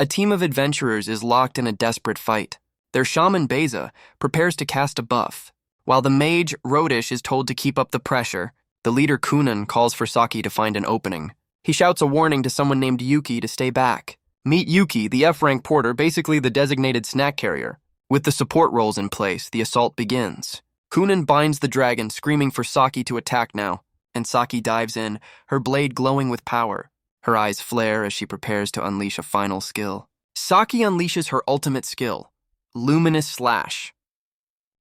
A team of adventurers is locked in a desperate fight. Their shaman Beza prepares to cast a buff. While the mage Rodish is told to keep up the pressure, the leader Kunan calls for Saki to find an opening. He shouts a warning to someone named Yuki to stay back. Meet Yuki, the F-rank porter, basically the designated snack carrier. With the support roles in place, the assault begins. Kunan binds the dragon, screaming for Saki to attack now, and Saki dives in, her blade glowing with power. Her eyes flare as she prepares to unleash a final skill. Saki unleashes her ultimate skill, Luminous Slash.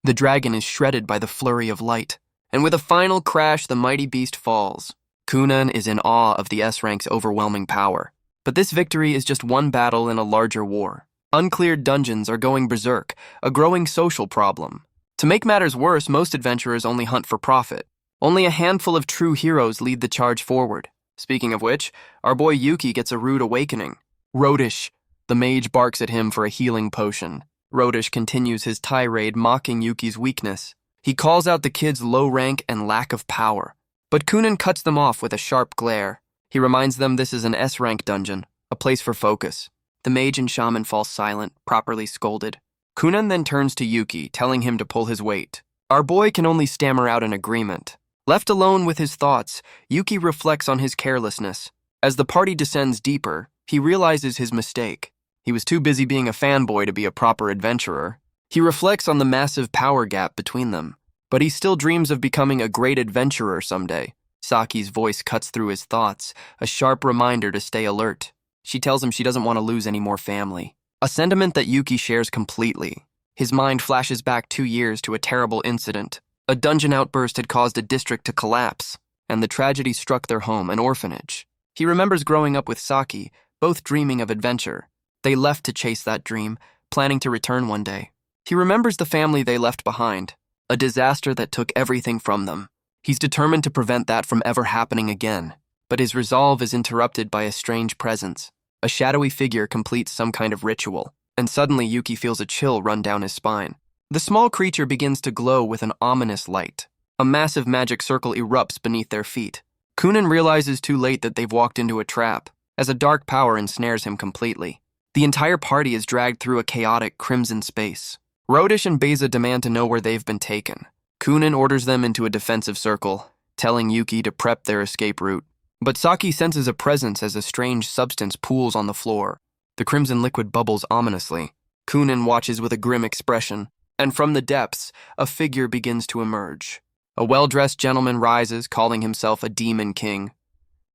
The dragon is shredded by the flurry of light, and with a final crash, the mighty beast falls. Kunan is in awe of the S-rank's overwhelming power. But this victory is just one battle in a larger war. Uncleared dungeons are going berserk, a growing social problem. To make matters worse, most adventurers only hunt for profit. Only a handful of true heroes lead the charge forward. Speaking of which, our boy Yuki gets a rude awakening. Rodish. The mage barks at him for a healing potion. Rodish continues his tirade, mocking Yuki's weakness. He calls out the kid's low rank and lack of power. But Kunan cuts them off with a sharp glare. He reminds them this is an S-rank dungeon, a place for focus. The mage and shaman fall silent, properly scolded. Kunan then turns to Yuki, telling him to pull his weight. Our boy can only stammer out an agreement. Left alone with his thoughts, Yuki reflects on his carelessness. As the party descends deeper, he realizes his mistake. He was too busy being a fanboy to be a proper adventurer. He reflects on the massive power gap between them, but he still dreams of becoming a great adventurer someday. Saki's voice cuts through his thoughts, a sharp reminder to stay alert. She tells him she doesn't want to lose any more family, a sentiment that Yuki shares completely. His mind flashes back 2 years to a terrible incident. A dungeon outburst had caused a district to collapse, and the tragedy struck their home, an orphanage. He remembers growing up with Saki, both dreaming of adventure. They left to chase that dream, planning to return one day. He remembers the family they left behind, a disaster that took everything from them. He's determined to prevent that from ever happening again, but his resolve is interrupted by a strange presence. A shadowy figure completes some kind of ritual, and suddenly Yuki feels a chill run down his spine. The small creature begins to glow with an ominous light. A massive magic circle erupts beneath their feet. Kunan realizes too late that they've walked into a trap, as a dark power ensnares him completely. The entire party is dragged through a chaotic crimson space. Rodish and Beza demand to know where they've been taken. Kunan orders them into a defensive circle, telling Yuki to prep their escape route. But Saki senses a presence as a strange substance pools on the floor. The crimson liquid bubbles ominously. Kunan watches with a grim expression, and from the depths, a figure begins to emerge. A well-dressed gentleman rises, calling himself a demon king.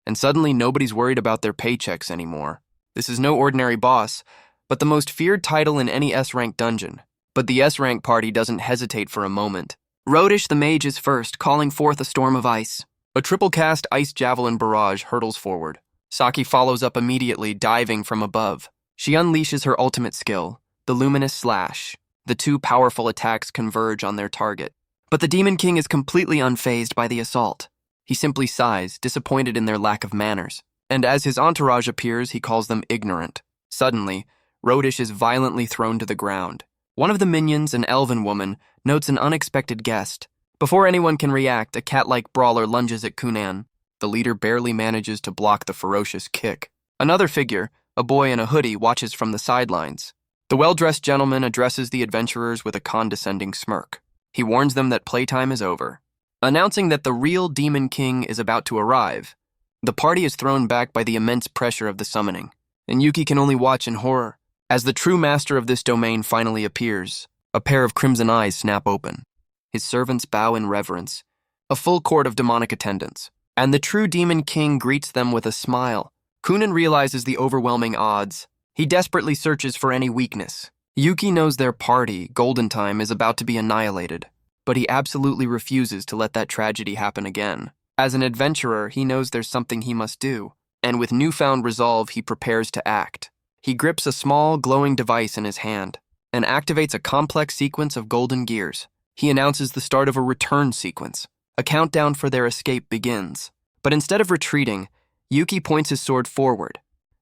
And suddenly nobody's worried about their paychecks anymore. This is no ordinary boss, but the most feared title in any S-rank dungeon. But the S-rank party doesn't hesitate for a moment. Rodish the mage is first, calling forth a storm of ice. A triple-cast ice javelin barrage hurtles forward. Saki follows up immediately, diving from above. She unleashes her ultimate skill, the Luminous Slash. The two powerful attacks converge on their target. But the Demon King is completely unfazed by the assault. He simply sighs, disappointed in their lack of manners. And as his entourage appears, he calls them ignorant. Suddenly, Rodish is violently thrown to the ground. One of the minions, an elven woman, notes an unexpected guest. Before anyone can react, a cat-like brawler lunges at Kunan. The leader barely manages to block the ferocious kick. Another figure, a boy in a hoodie, watches from the sidelines. The well-dressed gentleman addresses the adventurers with a condescending smirk. He warns them that playtime is over, announcing that the real Demon King is about to arrive. The party is thrown back by the immense pressure of the summoning, and Yuki can only watch in horror. As the true master of this domain finally appears, a pair of crimson eyes snap open. His servants bow in reverence, a full court of demonic attendants, and the true Demon King greets them with a smile. Kunan realizes the overwhelming odds. He desperately searches for any weakness. Yuki knows their party, Golden Time, is about to be annihilated, but he absolutely refuses to let that tragedy happen again. As an adventurer, he knows there's something he must do, and with newfound resolve, he prepares to act. He grips a small, glowing device in his hand and activates a complex sequence of golden gears. He announces the start of a return sequence. A countdown for their escape begins. But instead of retreating, Yuki points his sword forward.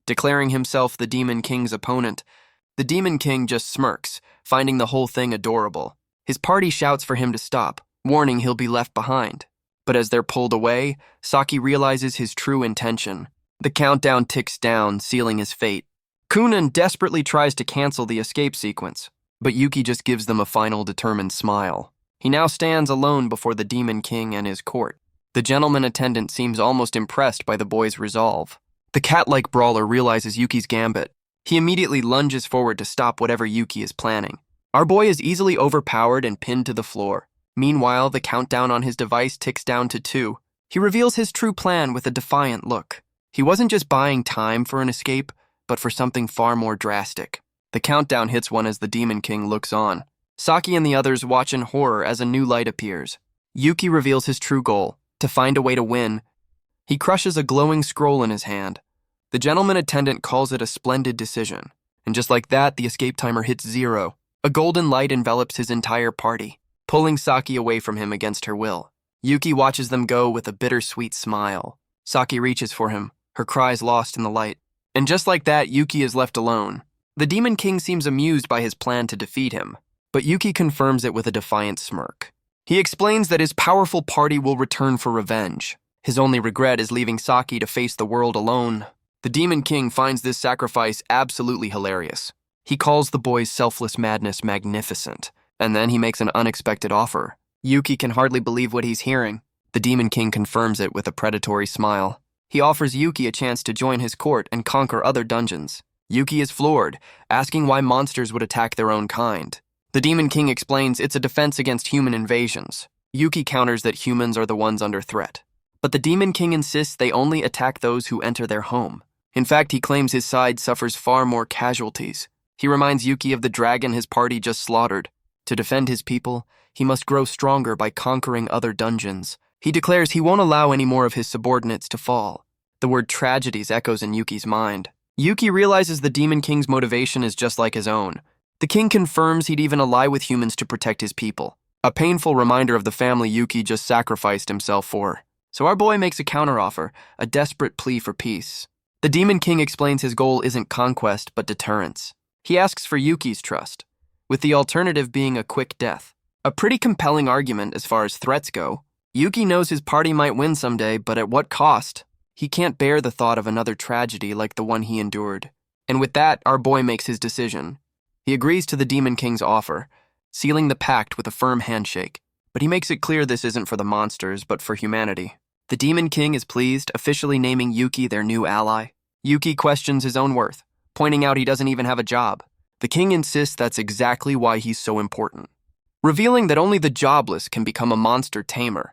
Declaring himself the Demon King's opponent, the Demon King just smirks, finding the whole thing adorable. His party shouts for him to stop, warning he'll be left behind. But as they're pulled away, Saki realizes his true intention. The countdown ticks down, sealing his fate. Kunan desperately tries to cancel the escape sequence, but Yuki just gives them a final determined smile. He now stands alone before the Demon King and his court. The gentleman attendant seems almost impressed by the boy's resolve. The cat-like brawler realizes Yuki's gambit. He immediately lunges forward to stop whatever Yuki is planning. Our boy is easily overpowered and pinned to the floor. Meanwhile, the countdown on his device ticks down to 2. He reveals his true plan with a defiant look. He wasn't just buying time for an escape, but for something far more drastic. The countdown hits one as the Demon King looks on. Saki and the others watch in horror as a new light appears. Yuki reveals his true goal, to find a way to win. He crushes a glowing scroll in his hand. The gentleman attendant calls it a splendid decision. And just like that, the escape timer hits 0. A golden light envelops his entire party, pulling Saki away from him against her will. Yuki watches them go with a bittersweet smile. Saki reaches for him, her cries lost in the light. And just like that, Yuki is left alone. The Demon King seems amused by his plan to defeat him, but Yuki confirms it with a defiant smirk. He explains that his powerful party will return for revenge. His only regret is leaving Saki to face the world alone. The Demon King finds this sacrifice absolutely hilarious. He calls the boy's selfless madness magnificent, and then he makes an unexpected offer. Yuki can hardly believe what he's hearing. The Demon King confirms it with a predatory smile. He offers Yuki a chance to join his court and conquer other dungeons. Yuki is floored, asking why monsters would attack their own kind. The Demon King explains it's a defense against human invasions. Yuki counters that humans are the ones under threat. But the Demon King insists they only attack those who enter their home. In fact, he claims his side suffers far more casualties. He reminds Yuki of the dragon his party just slaughtered. To defend his people, he must grow stronger by conquering other dungeons. He declares he won't allow any more of his subordinates to fall. The word tragedies echoes in Yuki's mind. Yuki realizes the Demon King's motivation is just like his own. The king confirms he'd even ally with humans to protect his people. A painful reminder of the family Yuki just sacrificed himself for. So our boy makes a counteroffer, a desperate plea for peace. The Demon King explains his goal isn't conquest, but deterrence. He asks for Yuki's trust, with the alternative being a quick death. A pretty compelling argument as far as threats go. Yuki knows his party might win someday, but at what cost? He can't bear the thought of another tragedy like the one he endured. And with that, our boy makes his decision. He agrees to the Demon King's offer, sealing the pact with a firm handshake. But he makes it clear this isn't for the monsters, but for humanity. The Demon King is pleased, officially naming Yuki their new ally. Yuki questions his own worth, pointing out he doesn't even have a job. The king insists that's exactly why he's so important, revealing that only the jobless can become a monster tamer.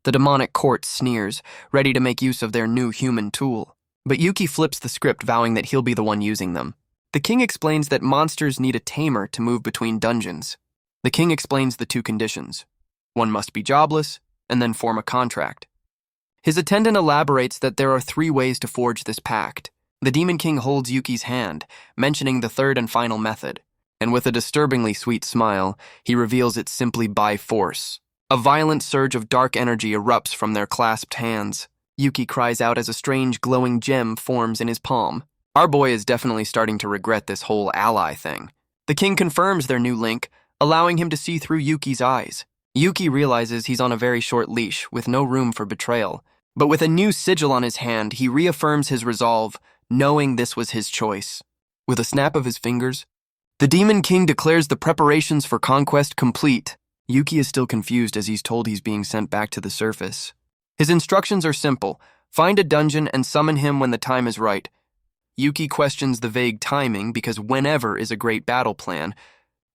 The demonic court sneers, ready to make use of their new human tool. But Yuki flips the script, vowing that he'll be the one using them. The king explains that monsters need a tamer to move between dungeons. The king explains the 2 conditions. One must be jobless, and then form a contract. His attendant elaborates that there are 3 ways to forge this pact. The Demon King holds Yuki's hand, mentioning the 3rd and final method. And with a disturbingly sweet smile, he reveals it's simply by force. A violent surge of dark energy erupts from their clasped hands. Yuki cries out as a strange glowing gem forms in his palm. Our boy is definitely starting to regret this whole ally thing. The king confirms their new link, allowing him to see through Yuki's eyes. Yuki realizes he's on a very short leash, with no room for betrayal. But with a new sigil on his hand, he reaffirms his resolve, knowing this was his choice. With a snap of his fingers, the Demon King declares the preparations for conquest complete. Yuki is still confused as he's told he's being sent back to the surface. His instructions are simple: find a dungeon and summon him when the time is right. Yuki questions the vague timing because whenever is a great battle plan,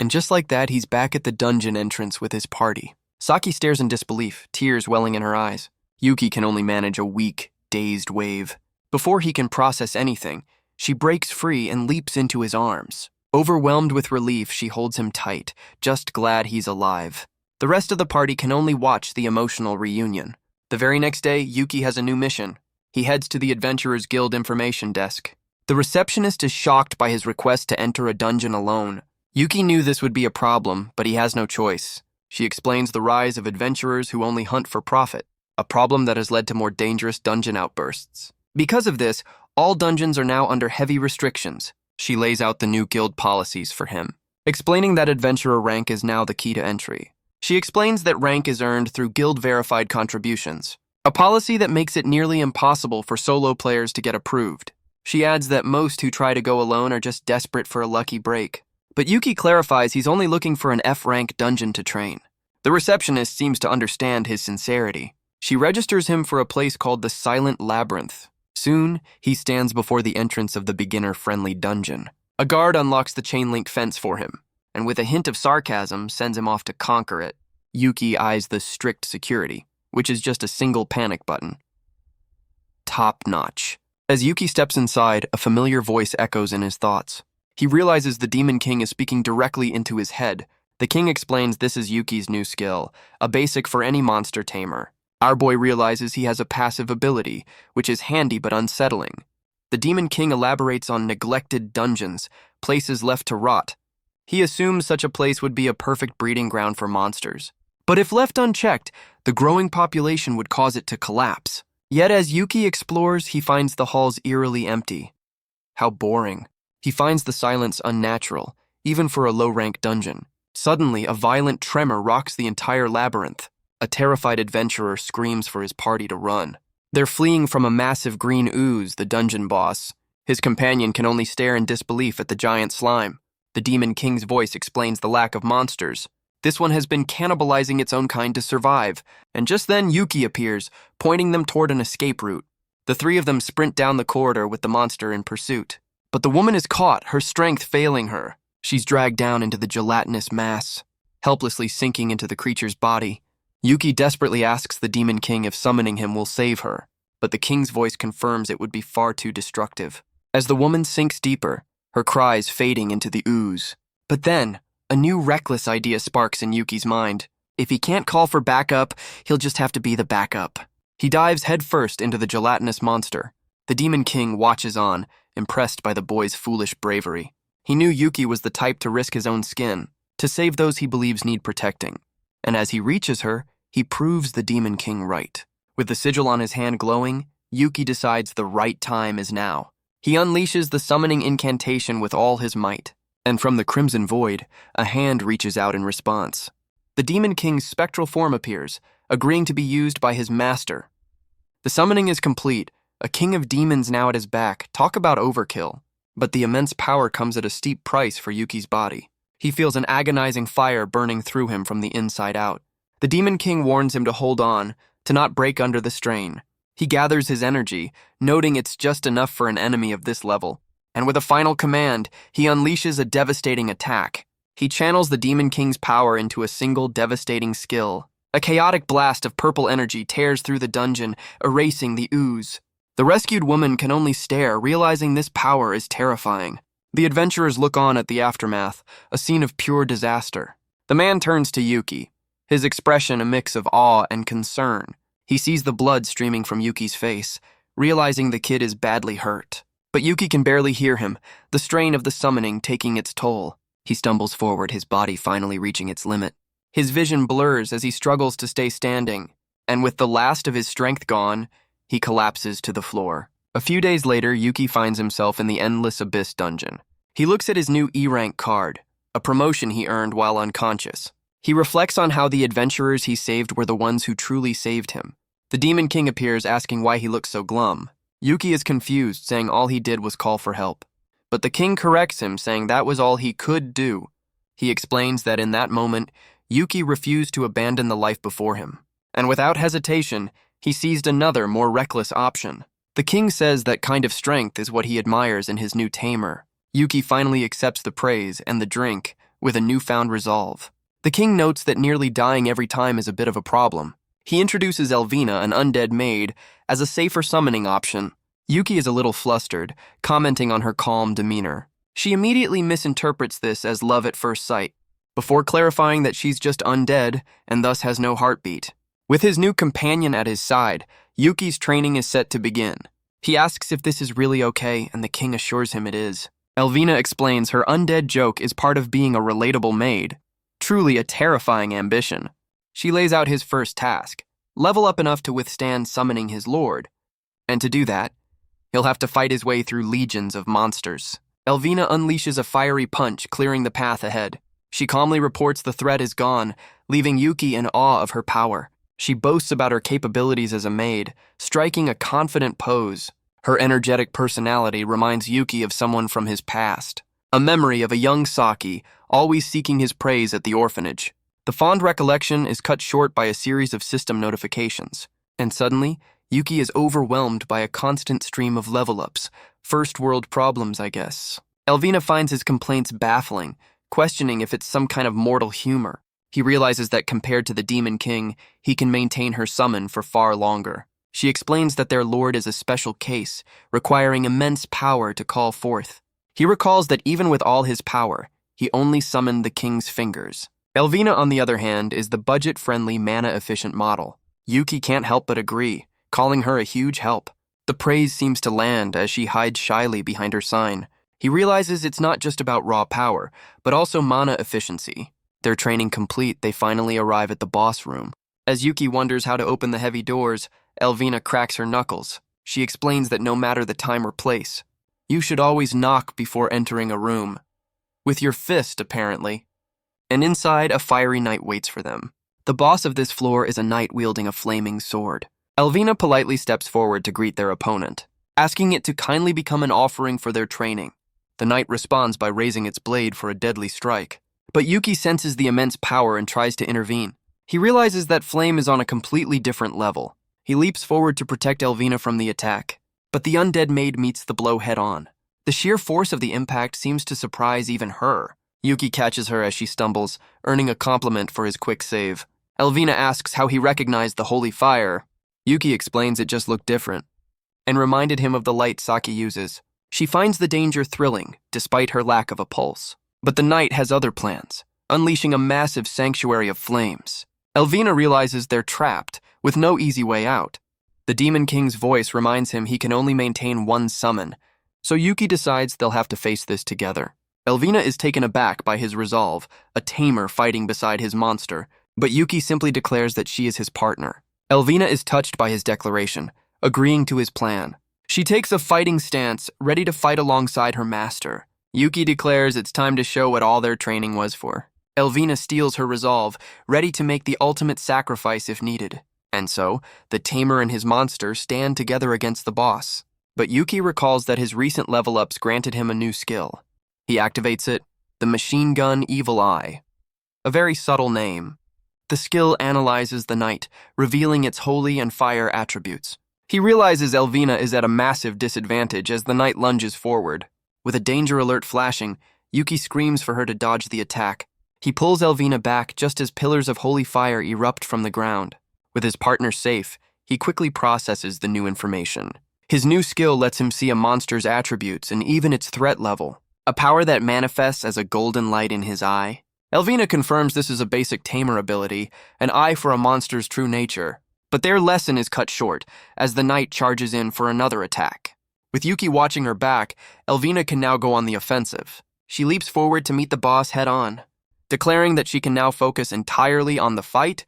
and just like that, he's back at the dungeon entrance with his party. Saki stares in disbelief, tears welling in her eyes. Yuki can only manage a weak, dazed wave. Before he can process anything, she breaks free and leaps into his arms. Overwhelmed with relief, she holds him tight, just glad he's alive. The rest of the party can only watch the emotional reunion. The very next day, Yuki has a new mission. He heads to the Adventurers Guild information desk. The receptionist is shocked by his request to enter a dungeon alone. Yuki knew this would be a problem, but he has no choice. She explains the rise of adventurers who only hunt for profit, a problem that has led to more dangerous dungeon outbursts. Because of this, all dungeons are now under heavy restrictions. She lays out the new guild policies for him, explaining that adventurer rank is now the key to entry. She explains that rank is earned through guild-verified contributions, a policy that makes it nearly impossible for solo players to get approved. She adds that most who try to go alone are just desperate for a lucky break. But Yuki clarifies he's only looking for an F-rank dungeon to train. The receptionist seems to understand his sincerity. She registers him for a place called the Silent Labyrinth. Soon, he stands before the entrance of the beginner-friendly dungeon. A guard unlocks the chain-link fence for him, and with a hint of sarcasm, sends him off to conquer it. Yuki eyes the strict security, which is just a single panic button. Top-notch. As Yuki steps inside, a familiar voice echoes in his thoughts. He realizes the Demon King is speaking directly into his head. The king explains this is Yuki's new skill, a basic for any monster tamer. Our boy realizes he has a passive ability, which is handy but unsettling. The Demon King elaborates on neglected dungeons, places left to rot. He assumes such a place would be a perfect breeding ground for monsters. But if left unchecked, the growing population would cause it to collapse. Yet as Yuki explores, he finds the halls eerily empty. How boring. He finds the silence unnatural, even for a low-rank dungeon. Suddenly, a violent tremor rocks the entire labyrinth. A terrified adventurer screams for his party to run. They're fleeing from a massive green ooze, the dungeon boss. His companion can only stare in disbelief at the giant slime. The Demon King's voice explains the lack of monsters. This one has been cannibalizing its own kind to survive, and just then Yuki appears, pointing them toward an escape route. The three of them sprint down the corridor with the monster in pursuit. But the woman is caught, her strength failing her. She's dragged down into the gelatinous mass, helplessly sinking into the creature's body. Yuki desperately asks the Demon King if summoning him will save her, but the king's voice confirms it would be far too destructive. As the woman sinks deeper, her cries fading into the ooze. But then, a new reckless idea sparks in Yuki's mind. If he can't call for backup, he'll just have to be the backup. He dives headfirst into the gelatinous monster. The Demon King watches on, impressed by the boy's foolish bravery. He knew Yuki was the type to risk his own skin, to save those he believes need protecting. And as he reaches her, he proves the Demon King right. With the sigil on his hand glowing, Yuki decides the right time is now. He unleashes the summoning incantation with all his might. And from the crimson void, a hand reaches out in response. The Demon King's spectral form appears, agreeing to be used by his master. The summoning is complete, a king of demons now at his back. Talk about overkill. But the immense power comes at a steep price for Yuki's body. He feels an agonizing fire burning through him from the inside out. The Demon King warns him to hold on, to not break under the strain. He gathers his energy, noting it's just enough for an enemy of this level. And with a final command, he unleashes a devastating attack. He channels the Demon King's power into a single devastating skill. A chaotic blast of purple energy tears through the dungeon, erasing the ooze. The rescued woman can only stare, realizing this power is terrifying. The adventurers look on at the aftermath, a scene of pure disaster. The man turns to Yuki, his expression a mix of awe and concern. He sees the blood streaming from Yuki's face, realizing the kid is badly hurt. But Yuki can barely hear him, the strain of the summoning taking its toll. He stumbles forward, his body finally reaching its limit. His vision blurs as he struggles to stay standing, and with the last of his strength gone, he collapses to the floor. A few days later, Yuki finds himself in the Endless Abyss dungeon. He looks at his new E-rank card, a promotion he earned while unconscious. He reflects on how the adventurers he saved were the ones who truly saved him. The Demon King appears, asking why he looks so glum. Yuki is confused, saying all he did was call for help. But the king corrects him, saying that was all he could do. He explains that in that moment, Yuki refused to abandon the life before him. And without hesitation, he seized another, more reckless option. The king says that kind of strength is what he admires in his new tamer. Yuki finally accepts the praise and the drink with a newfound resolve. The king notes that nearly dying every time is a bit of a problem. He introduces Elvina, an undead maid, as a safer summoning option. Yuki is a little flustered, commenting on her calm demeanor. She immediately misinterprets this as love at first sight, before clarifying that she's just undead and thus has no heartbeat. With his new companion at his side, Yuki's training is set to begin. He asks if this is really okay, and the king assures him it is. Elvina explains her undead joke is part of being a relatable maid, truly a terrifying ambition. She lays out his first task, level up enough to withstand summoning his lord. And to do that, he'll have to fight his way through legions of monsters. Elvina unleashes a fiery punch, clearing the path ahead. She calmly reports the threat is gone, leaving Yuki in awe of her power. She boasts about her capabilities as a maid, striking a confident pose. Her energetic personality reminds Yuki of someone from his past, a memory of a young Saki, always seeking his praise at the orphanage. The fond recollection is cut short by a series of system notifications, and suddenly, Yuki is overwhelmed by a constant stream of level-ups. First world problems, I guess. Elvina finds his complaints baffling, questioning if it's some kind of mortal humor. He realizes that compared to the Demon King, he can maintain her summon for far longer. She explains that their lord is a special case, requiring immense power to call forth. He recalls that even with all his power, he only summoned the king's fingers. Elvina, on the other hand, is the budget-friendly, mana-efficient model. Yuki can't help but agree, calling her a huge help. The praise seems to land as she hides shyly behind her sign. He realizes it's not just about raw power, but also mana efficiency. Their training complete, they finally arrive at the boss room. As Yuki wonders how to open the heavy doors, Elvina cracks her knuckles. She explains that no matter the time or place, you should always knock before entering a room. With your fist, apparently. And inside, a fiery knight waits for them. The boss of this floor is a knight wielding a flaming sword. Elvina politely steps forward to greet their opponent, asking it to kindly become an offering for their training. The knight responds by raising its blade for a deadly strike. But Yuki senses the immense power and tries to intervene. He realizes that flame is on a completely different level. He leaps forward to protect Elvina from the attack, but the undead maid meets the blow head-on. The sheer force of the impact seems to surprise even her. Yuki catches her as she stumbles, earning a compliment for his quick save. Elvina asks how he recognized the holy fire. Yuki explains it just looked different, and reminded him of the light Saki uses. She finds the danger thrilling, despite her lack of a pulse. But the knight has other plans, unleashing a massive sanctuary of flames. Elvina realizes they're trapped, with no easy way out. The Demon King's voice reminds him he can only maintain one summon, so Yuki decides they'll have to face this together. Elvina is taken aback by his resolve, a tamer fighting beside his monster, but Yuki simply declares that she is his partner. Elvina is touched by his declaration, agreeing to his plan. She takes a fighting stance, ready to fight alongside her master. Yuki declares it's time to show what all their training was for. Elvina steals her resolve, ready to make the ultimate sacrifice if needed. And so, the tamer and his monster stand together against the boss. But Yuki recalls that his recent level-ups granted him a new skill. He activates it, the Machine Gun Evil Eye. A very subtle name. The skill analyzes the knight, revealing its holy and fire attributes. He realizes Elvina is at a massive disadvantage as the knight lunges forward. With a danger alert flashing, Yuki screams for her to dodge the attack. He pulls Elvina back just as pillars of holy fire erupt from the ground. With his partner safe, he quickly processes the new information. His new skill lets him see a monster's attributes and even its threat level, a power that manifests as a golden light in his eye. Elvina confirms this is a basic tamer ability, an eye for a monster's true nature. But their lesson is cut short, as the knight charges in for another attack. With Yuki watching her back, Elvina can now go on the offensive. She leaps forward to meet the boss head-on. Declaring that she can now focus entirely on the fight,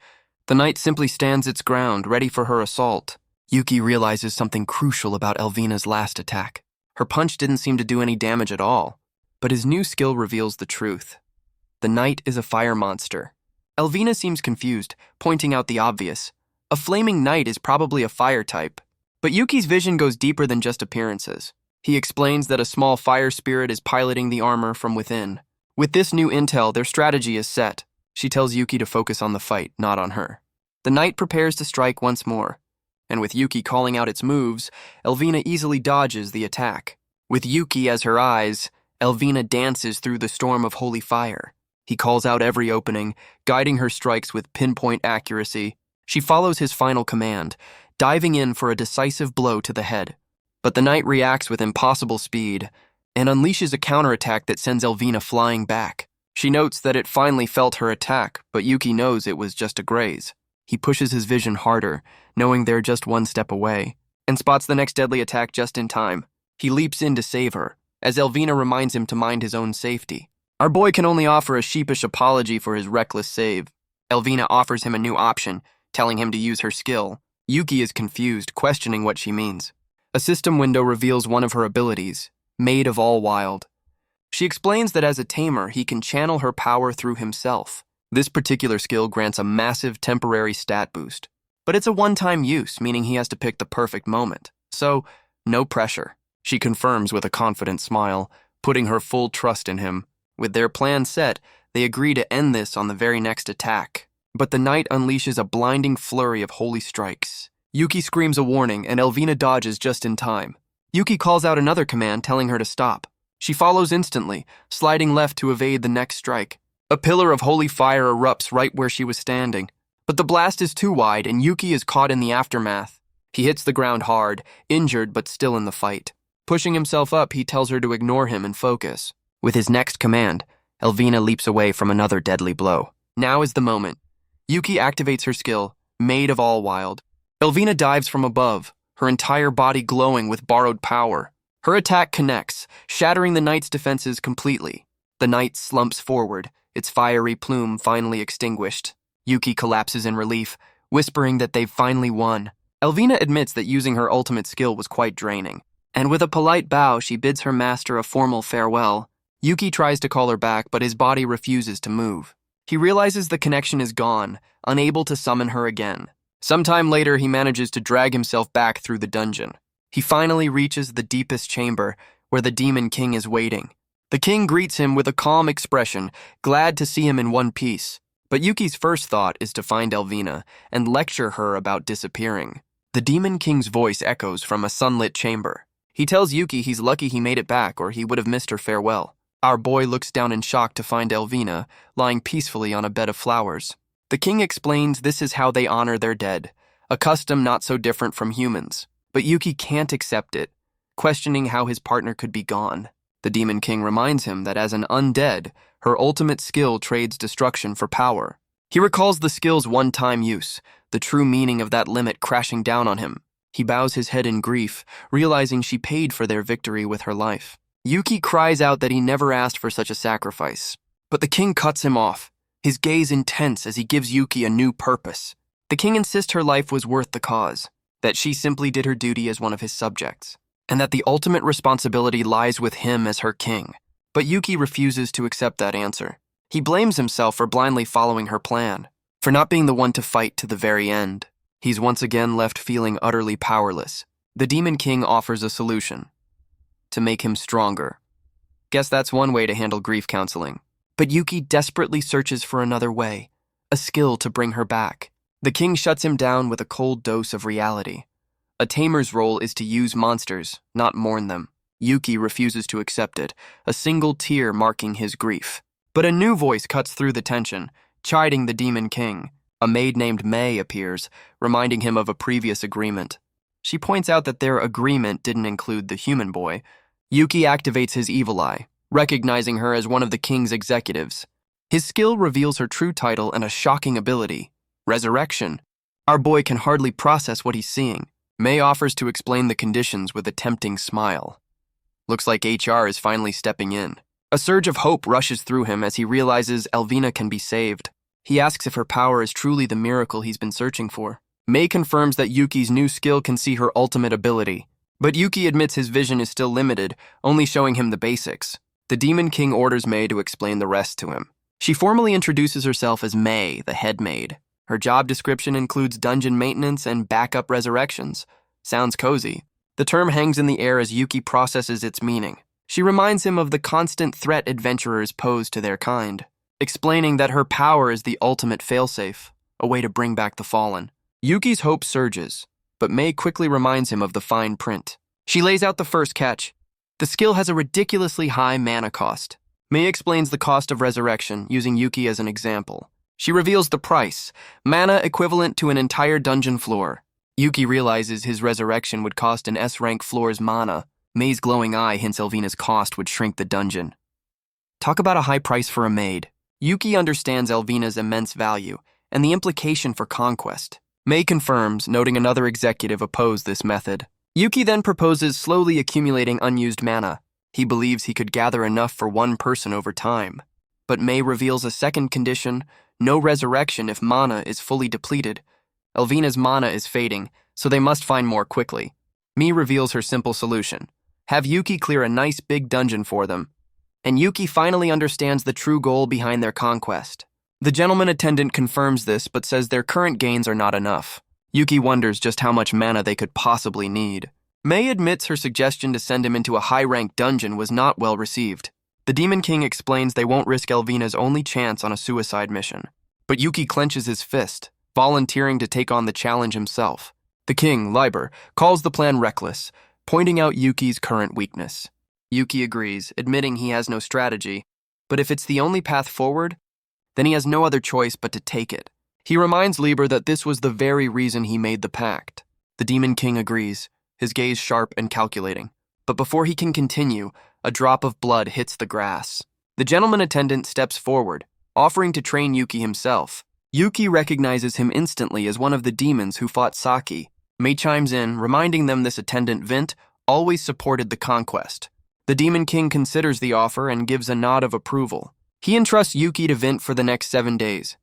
the knight simply stands its ground, ready for her assault. Yuki realizes something crucial about Elvina's last attack. Her punch didn't seem to do any damage at all, but his new skill reveals the truth. The knight is a fire monster. Elvina seems confused, pointing out the obvious. A flaming knight is probably a fire type. But Yuki's vision goes deeper than just appearances. He explains that a small fire spirit is piloting the armor from within. With this new intel, their strategy is set. She tells Yuki to focus on the fight, not on her. The knight prepares to strike once more. And with Yuki calling out its moves, Elvina easily dodges the attack. With Yuki as her eyes, Elvina dances through the storm of holy fire. He calls out every opening, guiding her strikes with pinpoint accuracy. She follows his final command, diving in for a decisive blow to the head. But the knight reacts with impossible speed and unleashes a counterattack that sends Elvina flying back. She notes that it finally felt her attack, but Yuki knows it was just a graze. He pushes his vision harder, knowing they're just one step away, and spots the next deadly attack just in time. He leaps in to save her, as Elvina reminds him to mind his own safety. Our boy can only offer a sheepish apology for his reckless save. Elvina offers him a new option, telling him to use her skill. Yuki is confused, questioning what she means. A system window reveals one of her abilities, Maid of All Wild. She explains that as a tamer, he can channel her power through himself. This particular skill grants a massive temporary stat boost, but it's a one-time use, meaning he has to pick the perfect moment. So, No pressure, she confirms with a confident smile, putting her full trust in him. With their plan set, they agree to end this on the very next attack. But the knight unleashes a blinding flurry of holy strikes. Yuki screams a warning, and Elvina dodges just in time. Yuki calls out another command, telling her to stop. She follows instantly, sliding left to evade the next strike. A pillar of holy fire erupts right where she was standing. But the blast is too wide, and Yuki is caught in the aftermath. He hits the ground hard, injured but still in the fight. Pushing himself up, he tells her to ignore him and focus. With his next command, Elvina leaps away from another deadly blow. Now is the moment. Yuki activates her skill, Maid of All Wild. Elvina dives from above, her entire body glowing with borrowed power. Her attack connects, shattering the knight's defenses completely. The knight slumps forward, its fiery plume finally extinguished. Yuki collapses in relief, whispering that they've finally won. Elvina admits that using her ultimate skill was quite draining, and with a polite bow, she bids her master a formal farewell. Yuki tries to call her back, but his body refuses to move. He realizes the connection is gone, unable to summon her again. Sometime later, he manages to drag himself back through the dungeon. He finally reaches the deepest chamber, where the Demon King is waiting. The king greets him with a calm expression, glad to see him in one piece. But Yuki's first thought is to find Elvina and lecture her about disappearing. The Demon King's voice echoes from a sunlit chamber. He tells Yuki he's lucky he made it back, or he would have missed her farewell. Our boy looks down in shock to find Elvina lying peacefully on a bed of flowers. The king explains this is how they honor their dead, a custom not so different from humans. But Yuki can't accept it, questioning how his partner could be gone. The Demon King reminds him that as an undead, her ultimate skill trades destruction for power. He recalls the skill's one-time use, the true meaning of that limit crashing down on him. He bows his head in grief, realizing she paid for their victory with her life. Yuki cries out that he never asked for such a sacrifice. But the king cuts him off, his gaze intense as he gives Yuki a new purpose. The king insists her life was worth the cause, that she simply did her duty as one of his subjects, and that the ultimate responsibility lies with him as her king. But Yuki refuses to accept that answer. He blames himself for blindly following her plan, for not being the one to fight to the very end. He's once again left feeling utterly powerless. The Demon King offers a solution: to make him stronger. Guess that's one way to handle grief counseling. But Yuki desperately searches for another way, a skill to bring her back. The king shuts him down with a cold dose of reality. A tamer's role is to use monsters, not mourn them. Yuki refuses to accept it, a single tear marking his grief. But a new voice cuts through the tension, chiding the Demon King. A maid named May appears, reminding him of a previous agreement. She points out that their agreement didn't include the human boy. Yuki activates his evil eye, recognizing her as one of the king's executives. His skill reveals her true title and a shocking ability: resurrection. Our boy can hardly process what he's seeing. May offers to explain the conditions with a tempting smile. Looks like HR is finally stepping in. A surge of hope rushes through him as he realizes Elvina can be saved. He asks if her power is truly the miracle he's been searching for. May confirms that Yuki's new skill can see her ultimate ability. But Yuki admits his vision is still limited, only showing him the basics. The Demon King orders May to explain the rest to him. She formally introduces herself as May, the head maid. Her job description includes dungeon maintenance and backup resurrections. Sounds cozy. The term hangs in the air as Yuki processes its meaning. She reminds him of the constant threat adventurers pose to their kind, explaining that her power is the ultimate failsafe, a way to bring back the fallen. Yuki's hope surges, but May quickly reminds him of the fine print. She lays out the first catch. The skill has a ridiculously high mana cost. May explains the cost of resurrection, using Yuki as an example. She reveals the price, mana equivalent to an entire dungeon floor. Yuki realizes his resurrection would cost an S-rank floor's mana. May's glowing eye hints Elvina's cost would shrink the dungeon. Talk about a high price for a maid. Yuki understands Elvina's immense value and the implication for conquest. May confirms, noting another executive opposed this method. Yuki then proposes slowly accumulating unused mana. He believes he could gather enough for one person over time. But May reveals a second condition: no resurrection if mana is fully depleted. Elvina's mana is fading, so they must find more quickly. May reveals her simple solution: have Yuki clear a nice big dungeon for them. And Yuki finally understands the true goal behind their conquest. The gentleman attendant confirms this, but says their current gains are not enough. Yuki wonders just how much mana they could possibly need. May admits her suggestion to send him into a high-rank dungeon was not well received. The Demon King explains they won't risk Elvina's only chance on a suicide mission. But Yuki clenches his fist, volunteering to take on the challenge himself. The king, Liber, calls the plan reckless, pointing out Yuki's current weakness. Yuki agrees, admitting he has no strategy, but if it's the only path forward, then he has no other choice but to take it. He reminds Liber that this was the very reason he made the pact. The Demon King agrees, his gaze sharp and calculating. But before he can continue, a drop of blood hits the grass. The gentleman attendant steps forward, offering to train Yuki himself. Yuki recognizes him instantly as one of the demons who fought Saki. May chimes in, reminding them this attendant, Vint, always supported the conquest. The Demon King considers the offer and gives a nod of approval. He entrusts Yuki to Vint for the next 7 days.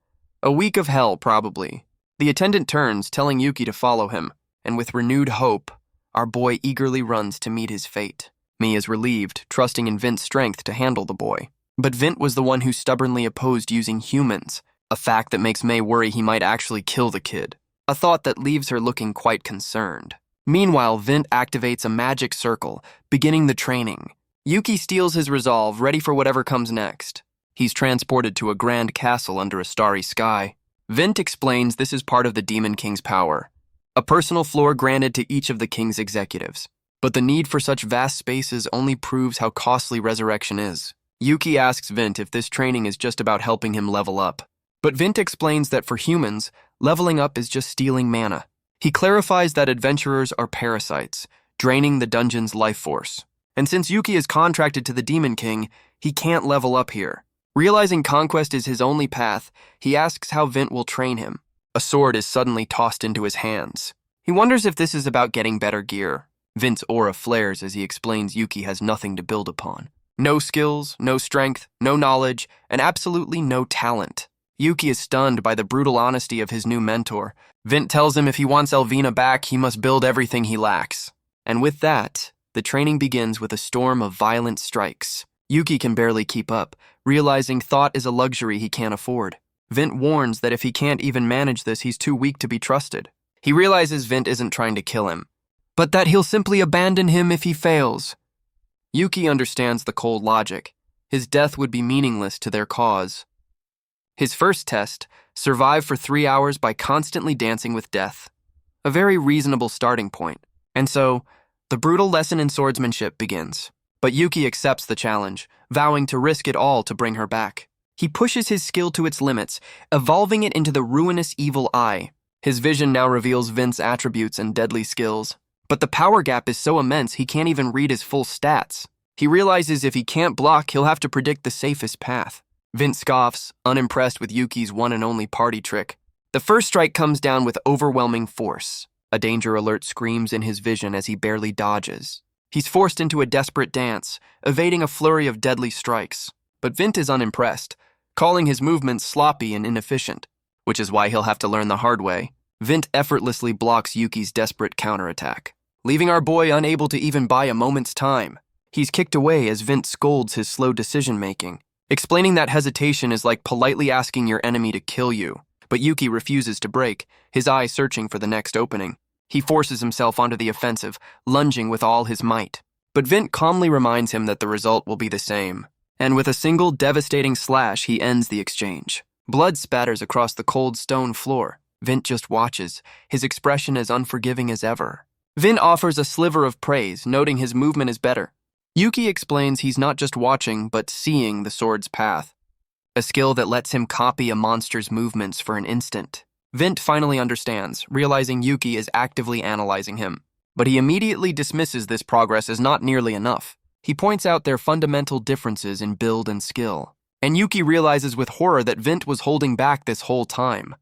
A week of hell, probably. The attendant turns, telling Yuki to follow him, and with renewed hope, our boy eagerly runs to meet his fate. May is relieved, trusting in Vint's strength to handle the boy. But Vint was the one who stubbornly opposed using humans, a fact that makes May worry he might actually kill the kid, a thought that leaves her looking quite concerned. Meanwhile, Vint activates a magic circle, beginning the training. Yuki steals his resolve, ready for whatever comes next. He's transported to a grand castle under a starry sky. Vint explains this is part of the Demon King's power, a personal floor granted to each of the king's executives. But the need for such vast spaces only proves how costly resurrection is. Yuki asks Vint if this training is just about helping him level up. But Vint explains that for humans, leveling up is just stealing mana. He clarifies that adventurers are parasites, draining the dungeon's life force. And since Yuki is contracted to the Demon King, he can't level up here. Realizing conquest is his only path, he asks how Vint will train him. A sword is suddenly tossed into his hands. He wonders if this is about getting better gear. Vint's aura flares as he explains Yuki has nothing to build upon. No skills, no strength, no knowledge, and absolutely no talent. Yuki is stunned by the brutal honesty of his new mentor. Vint tells him if he wants Elvina back, he must build everything he lacks. And with that, the training begins with a storm of violent strikes. Yuki can barely keep up, realizing thought is a luxury he can't afford. Vint warns that if he can't even manage this, he's too weak to be trusted. He realizes Vint isn't trying to kill him, but that he'll simply abandon him if he fails. Yuki understands the cold logic. His death would be meaningless to their cause. His first test, survive for 3 hours by constantly dancing with death. A very reasonable starting point. And so, the brutal lesson in swordsmanship begins. But Yuki accepts the challenge, vowing to risk it all to bring her back. He pushes his skill to its limits, evolving it into the ruinous evil eye. His vision now reveals Vint's attributes and deadly skills. But the power gap is so immense he can't even read his full stats. He realizes if he can't block, he'll have to predict the safest path. Vint scoffs, unimpressed with Yuki's one and only party trick. The first strike comes down with overwhelming force. A danger alert screams in his vision as he barely dodges. He's forced into a desperate dance, evading a flurry of deadly strikes. But Vint is unimpressed, calling his movements sloppy and inefficient, which is why he'll have to learn the hard way. Vint effortlessly blocks Yuki's desperate counterattack, leaving our boy unable to even buy a moment's time. He's kicked away as Vint scolds his slow decision-making, explaining that hesitation is like politely asking your enemy to kill you. But Yuki refuses to break, his eye searching for the next opening. He forces himself onto the offensive, lunging with all his might. But Vint calmly reminds him that the result will be the same. And with a single devastating slash, he ends the exchange. Blood spatters across the cold stone floor. Vint just watches, his expression as unforgiving as ever. Vint offers a sliver of praise, noting his movement is better. Yuki explains he's not just watching, but seeing the sword's path. A skill that lets him copy a monster's movements for an instant. Vint finally understands, realizing Yuki is actively analyzing him. But he immediately dismisses this progress as not nearly enough. He points out their fundamental differences in build and skill. And Yuki realizes with horror that Vint was holding back this whole time.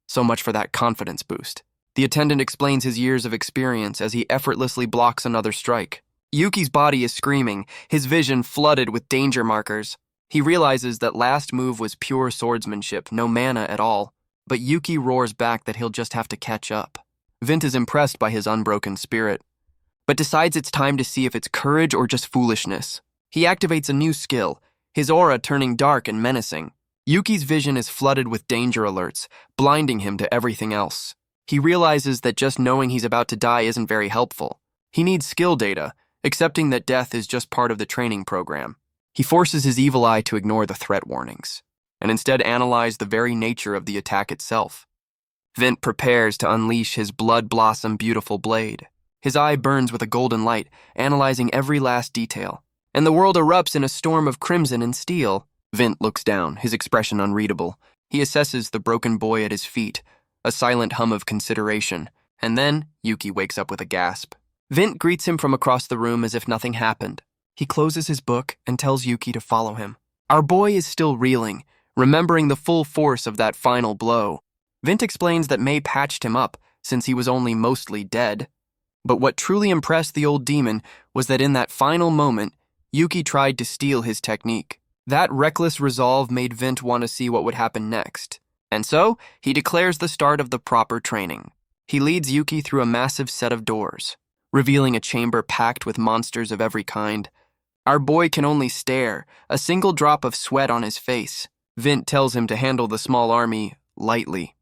So much for that confidence boost. The attendant explains his years of experience as he effortlessly blocks another strike. Yuki's body is screaming, his vision flooded with danger markers. He realizes that last move was pure swordsmanship, no mana at all. But Yuki roars back that he'll just have to catch up. Vint is impressed by his unbroken spirit, but decides it's time to see if it's courage or just foolishness. He activates a new skill, his aura turning dark and menacing. Yuki's vision is flooded with danger alerts, blinding him to everything else. He realizes that just knowing he's about to die isn't very helpful. He needs skill data, accepting that death is just part of the training program. He forces his evil eye to ignore the threat warnings, and instead analyze the very nature of the attack itself. Vint prepares to unleash his blood blossom beautiful blade. His eye burns with a golden light, analyzing every last detail, and the world erupts in a storm of crimson and steel. Vint looks down, his expression unreadable. He assesses the broken boy at his feet, a silent hum of consideration, and then Yuki wakes up with a gasp. Vint greets him from across the room as if nothing happened. He closes his book and tells Yuki to follow him. Our boy is still reeling, remembering the full force of that final blow. Vint explains that May patched him up, since he was only mostly dead. But what truly impressed the old demon was that in that final moment, Yuki tried to steal his technique. That reckless resolve made Vint want to see what would happen next. And so, he declares the start of the proper training. He leads Yuki through a massive set of doors, revealing a chamber packed with monsters of every kind. Our boy can only stare, a single drop of sweat on his face. Vint tells him to handle the small army lightly.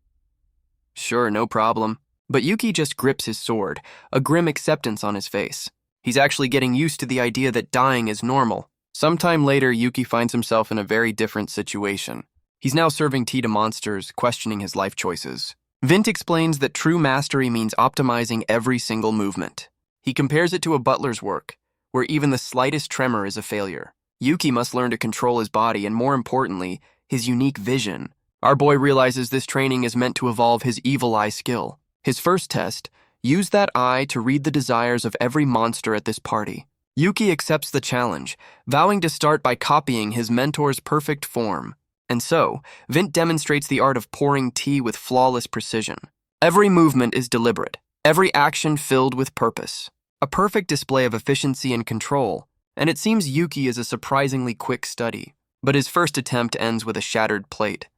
Sure, no problem. But Yuki just grips his sword, a grim acceptance on his face. He's actually getting used to the idea that dying is normal. Sometime later, Yuki finds himself in a very different situation. He's now serving tea to monsters, questioning his life choices. Vint explains that true mastery means optimizing every single movement. He compares it to a butler's work, where even the slightest tremor is a failure. Yuki must learn to control his body and, more importantly, his unique vision. Our boy realizes this training is meant to evolve his evil eye skill. His first test, use that eye to read the desires of every monster at this party. Yuki accepts the challenge, vowing to start by copying his mentor's perfect form. And so, Vint demonstrates the art of pouring tea with flawless precision. Every movement is deliberate, every action filled with purpose. A perfect display of efficiency and control, and it seems Yuki is a surprisingly quick study. But his first attempt ends with a shattered plate.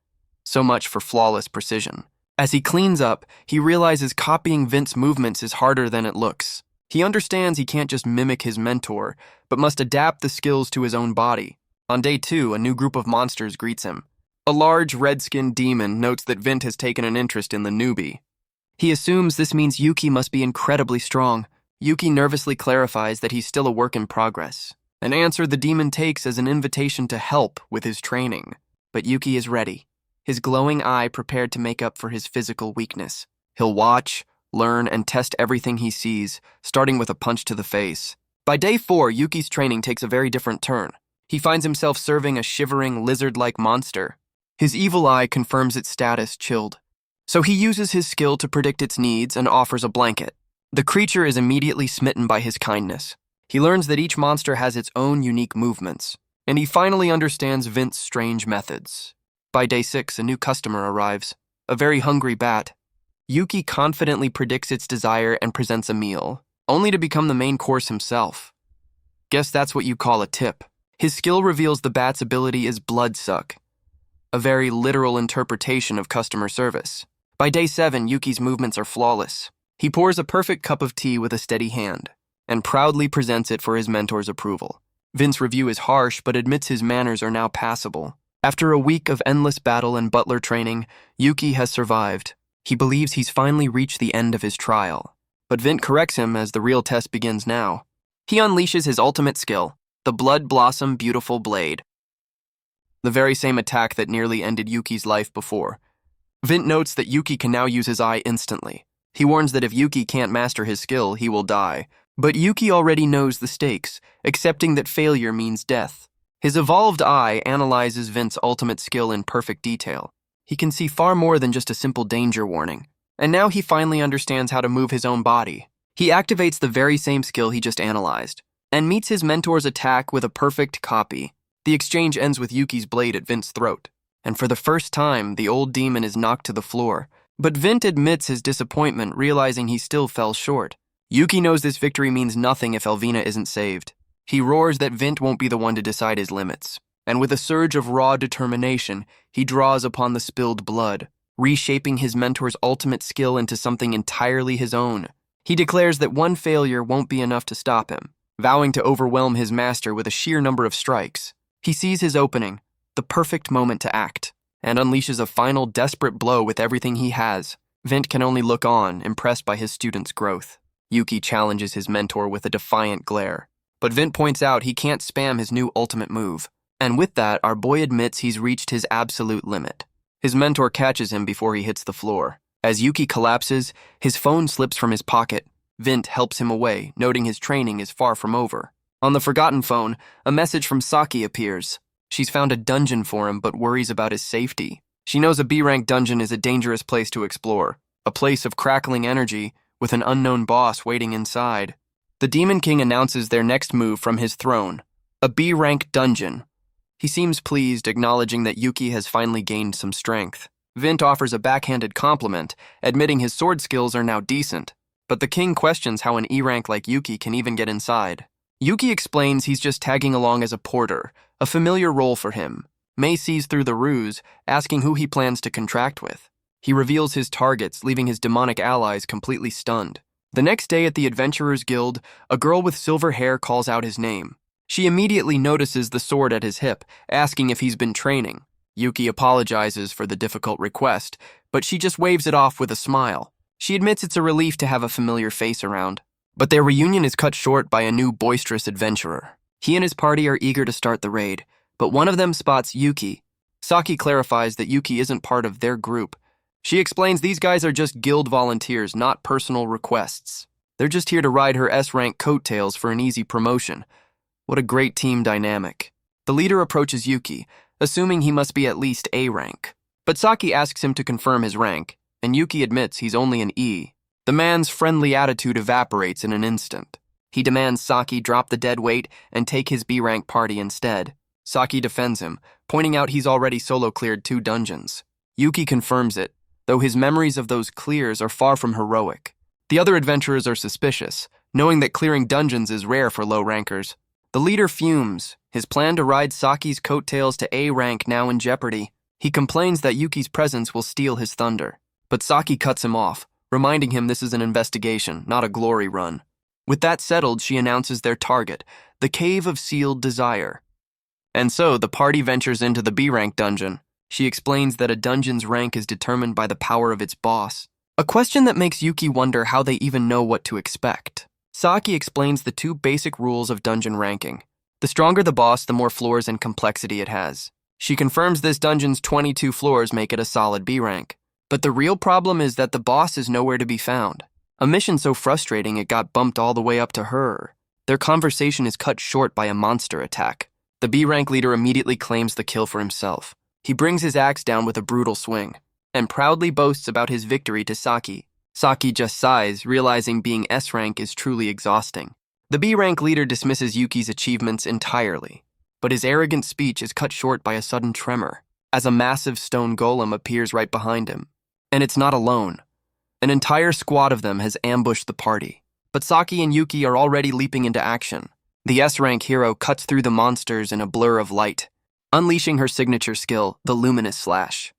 So much for flawless precision. As he cleans up, he realizes copying Vint's movements is harder than it looks. He understands he can't just mimic his mentor, but must adapt the skills to his own body. On day 2, a new group of monsters greets him. A large, red-skinned demon notes that Vint has taken an interest in the newbie. He assumes this means Yuki must be incredibly strong. Yuki nervously clarifies that he's still a work in progress, an answer the demon takes as an invitation to help with his training. But Yuki is ready, his glowing eye prepared to make up for his physical weakness. He'll watch, learn, and test everything he sees, starting with a punch to the face. By day 4, Yuki's training takes a very different turn. He finds himself serving a shivering, lizard-like monster. His evil eye confirms its status chilled. So he uses his skill to predict its needs and offers a blanket. The creature is immediately smitten by his kindness. He learns that each monster has its own unique movements, and he finally understands Vint's strange methods. By day 6, a new customer arrives, a very hungry bat. Yuki confidently predicts its desire and presents a meal, only to become the main course himself. Guess that's what you call a tip. His skill reveals the bat's ability is blood suck, a very literal interpretation of customer service. By day 7, Yuki's movements are flawless. He pours a perfect cup of tea with a steady hand, and proudly presents it for his mentor's approval. Vint's review is harsh, but admits his manners are now passable. After a week of endless battle and butler training, Yuki has survived. He believes he's finally reached the end of his trial. But Vint corrects him as the real test begins now. He unleashes his ultimate skill, the Blood Blossom Beautiful Blade. The very same attack that nearly ended Yuki's life before. Vint notes that Yuki can now use his eye instantly. He warns that if Yuki can't master his skill, he will die. But Yuki already knows the stakes, accepting that failure means death. His evolved eye analyzes Vint's ultimate skill in perfect detail. He can see far more than just a simple danger warning. And now he finally understands how to move his own body. He activates the very same skill he just analyzed, and meets his mentor's attack with a perfect copy. The exchange ends with Yuki's blade at Vint's throat, and for the first time, the old demon is knocked to the floor. But Vint admits his disappointment, realizing he still fell short. Yuki knows this victory means nothing if Elvina isn't saved. He roars that Vint won't be the one to decide his limits, and with a surge of raw determination, he draws upon the spilled blood, reshaping his mentor's ultimate skill into something entirely his own. He declares that one failure won't be enough to stop him, vowing to overwhelm his master with a sheer number of strikes. He sees his opening, the perfect moment to act, and unleashes a final desperate blow with everything he has. Vint can only look on, impressed by his student's growth. Yuki challenges his mentor with a defiant glare. But Vint points out he can't spam his new ultimate move. And with that, our boy admits he's reached his absolute limit. His mentor catches him before he hits the floor. As Yuki collapses, his phone slips from his pocket. Vint helps him away, noting his training is far from over. On the forgotten phone, a message from Saki appears. She's found a dungeon for him, but worries about his safety. She knows a B-rank dungeon is a dangerous place to explore, a place of crackling energy with an unknown boss waiting inside. The Demon King announces their next move from his throne, a B-rank dungeon. He seems pleased, acknowledging that Yuki has finally gained some strength. Vint offers a backhanded compliment, admitting his sword skills are now decent, but the king questions how an E-rank like Yuki can even get inside. Yuki explains he's just tagging along as a porter, a familiar role for him. Mei sees through the ruse, asking who he plans to contract with. He reveals his targets, leaving his demonic allies completely stunned. The next day at the Adventurers Guild, a girl with silver hair calls out his name. She immediately notices the sword at his hip, asking if he's been training. Yuki apologizes for the difficult request, but she just waves it off with a smile. She admits it's a relief to have a familiar face around. But their reunion is cut short by a new boisterous adventurer. He and his party are eager to start the raid, but one of them spots Yuki. Saki clarifies that Yuki isn't part of their group. She explains these guys are just guild volunteers, not personal requests. They're just here to ride her S-rank coattails for an easy promotion. What a great team dynamic. The leader approaches Yuki, assuming he must be at least A rank. But Saki asks him to confirm his rank, and Yuki admits he's only an E. The man's friendly attitude evaporates in an instant. He demands Saki drop the dead weight and take his B-rank party instead. Saki defends him, pointing out he's already solo cleared 2 dungeons. Yuki confirms it, though his memories of those clears are far from heroic. The other adventurers are suspicious, knowing that clearing dungeons is rare for low rankers. The leader fumes, his plan to ride Saki's coattails to A rank now in jeopardy. He complains that Yuki's presence will steal his thunder, but Saki cuts him off, reminding him this is an investigation, not a glory run. With that settled, she announces their target, the Cave of Sealed Desire. And so, the party ventures into the B-rank dungeon. She explains that a dungeon's rank is determined by the power of its boss, a question that makes Yuki wonder how they even know what to expect. Saki explains the 2 basic rules of dungeon ranking. The stronger the boss, the more floors and complexity it has. She confirms this dungeon's 22 floors make it a solid B rank. But the real problem is that the boss is nowhere to be found. A mission so frustrating it got bumped all the way up to her. Their conversation is cut short by a monster attack. The B-rank leader immediately claims the kill for himself. He brings his axe down with a brutal swing, and proudly boasts about his victory to Saki. Saki just sighs, realizing being S-rank is truly exhausting. The B-rank leader dismisses Yuki's achievements entirely, but his arrogant speech is cut short by a sudden tremor, as a massive stone golem appears right behind him. And it's not alone. An entire squad of them has ambushed the party, but Saki and Yuki are already leaping into action. The S-rank hero cuts through the monsters in a blur of light, unleashing her signature skill, the Luminous Slash.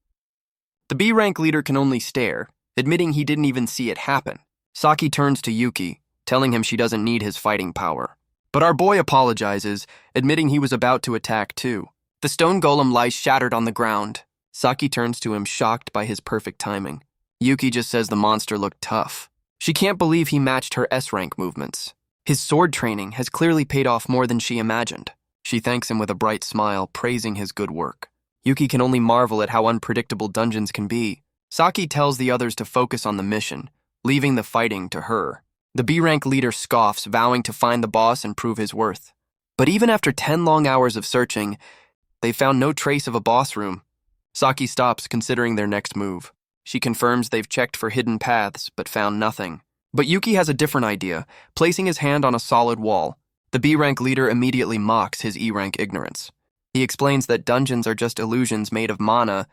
The B-rank leader can only stare, admitting he didn't even see it happen. Saki turns to Yuki, telling him she doesn't need his fighting power. But our boy apologizes, admitting he was about to attack too. The stone golem lies shattered on the ground. Saki turns to him, shocked by his perfect timing. Yuki just says the monster looked tough. She can't believe he matched her S-rank movements. His sword training has clearly paid off more than she imagined. She thanks him with a bright smile, praising his good work. Yuki can only marvel at how unpredictable dungeons can be. Saki tells the others to focus on the mission, leaving the fighting to her. The B-rank leader scoffs, vowing to find the boss and prove his worth. But even after 10 long hours of searching, they found no trace of a boss room. Saki stops, considering their next move. She confirms they've checked for hidden paths, but found nothing. But Yuki has a different idea, placing his hand on a solid wall. The B-rank leader immediately mocks his E-rank ignorance. He explains that dungeons are just illusions made of mana,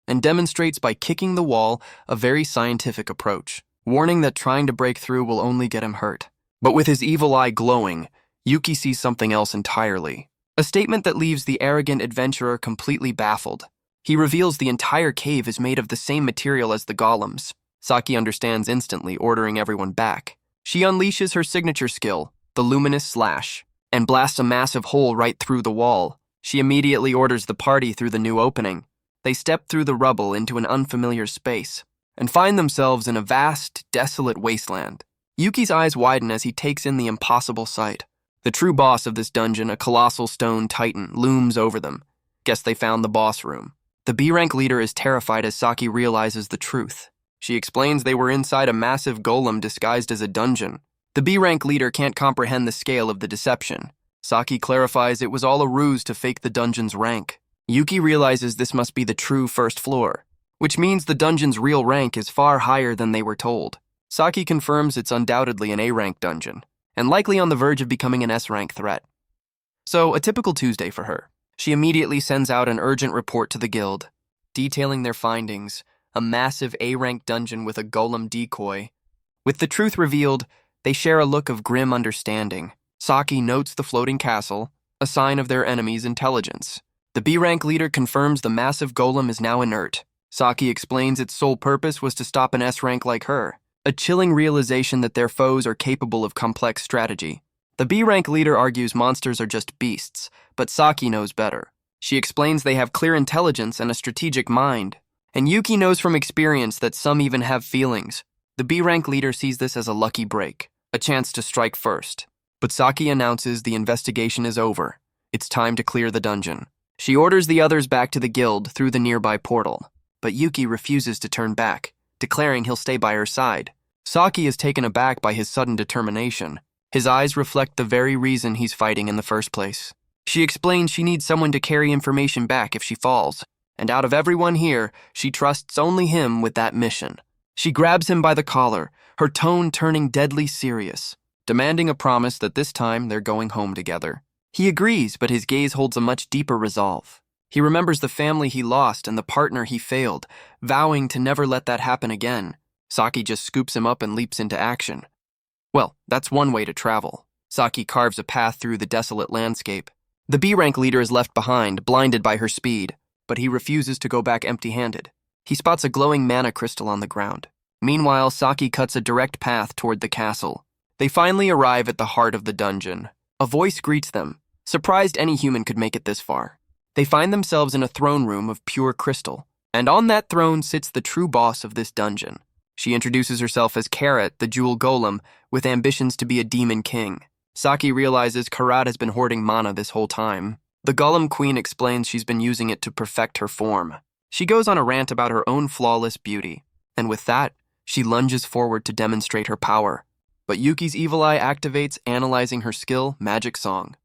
and demonstrates by kicking the wall a very scientific approach, warning that trying to break through will only get him hurt. But with his evil eye glowing, Yuki sees something else entirely. A statement that leaves the arrogant adventurer completely baffled. He reveals the entire cave is made of the same material as the golems. Saki understands instantly, ordering everyone back. She unleashes her signature skill, the Luminous Slash, and blasts a massive hole right through the wall. She immediately orders the party through the new opening. They step through the rubble into an unfamiliar space, and find themselves in a vast, desolate wasteland. Yuki's eyes widen as he takes in the impossible sight. The true boss of this dungeon, a colossal stone titan, looms over them. Guess they found the boss room. The B-rank leader is terrified as Saki realizes the truth. She explains they were inside a massive golem disguised as a dungeon. The B-rank leader can't comprehend the scale of the deception. Saki clarifies it was all a ruse to fake the dungeon's rank. Yuki realizes this must be the true first floor, which means the dungeon's real rank is far higher than they were told. Saki confirms it's undoubtedly an A-rank dungeon, and likely on the verge of becoming an S-rank threat. So, a typical Tuesday for her. She immediately sends out an urgent report to the guild, detailing their findings, a massive A-rank dungeon with a golem decoy. With the truth revealed, they share a look of grim understanding. Saki notes the floating castle, a sign of their enemy's intelligence. The B-rank leader confirms the massive golem is now inert. Saki explains its sole purpose was to stop an S-rank like her, a chilling realization that their foes are capable of complex strategy. The B-rank leader argues monsters are just beasts, but Saki knows better. She explains they have clear intelligence and a strategic mind. And Yuki knows from experience that some even have feelings. The B-rank leader sees this as a lucky break, a chance to strike first. But Saki announces the investigation is over. It's time to clear the dungeon. She orders the others back to the guild through the nearby portal, but Yuki refuses to turn back, declaring he'll stay by her side. Saki is taken aback by his sudden determination. His eyes reflect the very reason he's fighting in the first place. She explains she needs someone to carry information back if she falls, and out of everyone here, she trusts only him with that mission. She grabs him by the collar, her tone turning deadly serious, demanding a promise that this time they're going home together. He agrees, but his gaze holds a much deeper resolve. He remembers the family he lost and the partner he failed, vowing to never let that happen again. Saki just scoops him up and leaps into action. Well, that's one way to travel. Saki carves a path through the desolate landscape. The B-rank leader is left behind, blinded by her speed, but he refuses to go back empty-handed. He spots a glowing mana crystal on the ground. Meanwhile, Saki cuts a direct path toward the castle. They finally arrive at the heart of the dungeon. A voice greets them, surprised any human could make it this far. They find themselves in a throne room of pure crystal, and on that throne sits the true boss of this dungeon. She introduces herself as Karat, the jewel golem, with ambitions to be a demon king. Saki realizes Karat has been hoarding mana this whole time. The golem queen explains she's been using it to perfect her form. She goes on a rant about her own flawless beauty, and with that, she lunges forward to demonstrate her power. But Yuki's evil eye activates, analyzing her skill, Magic Song.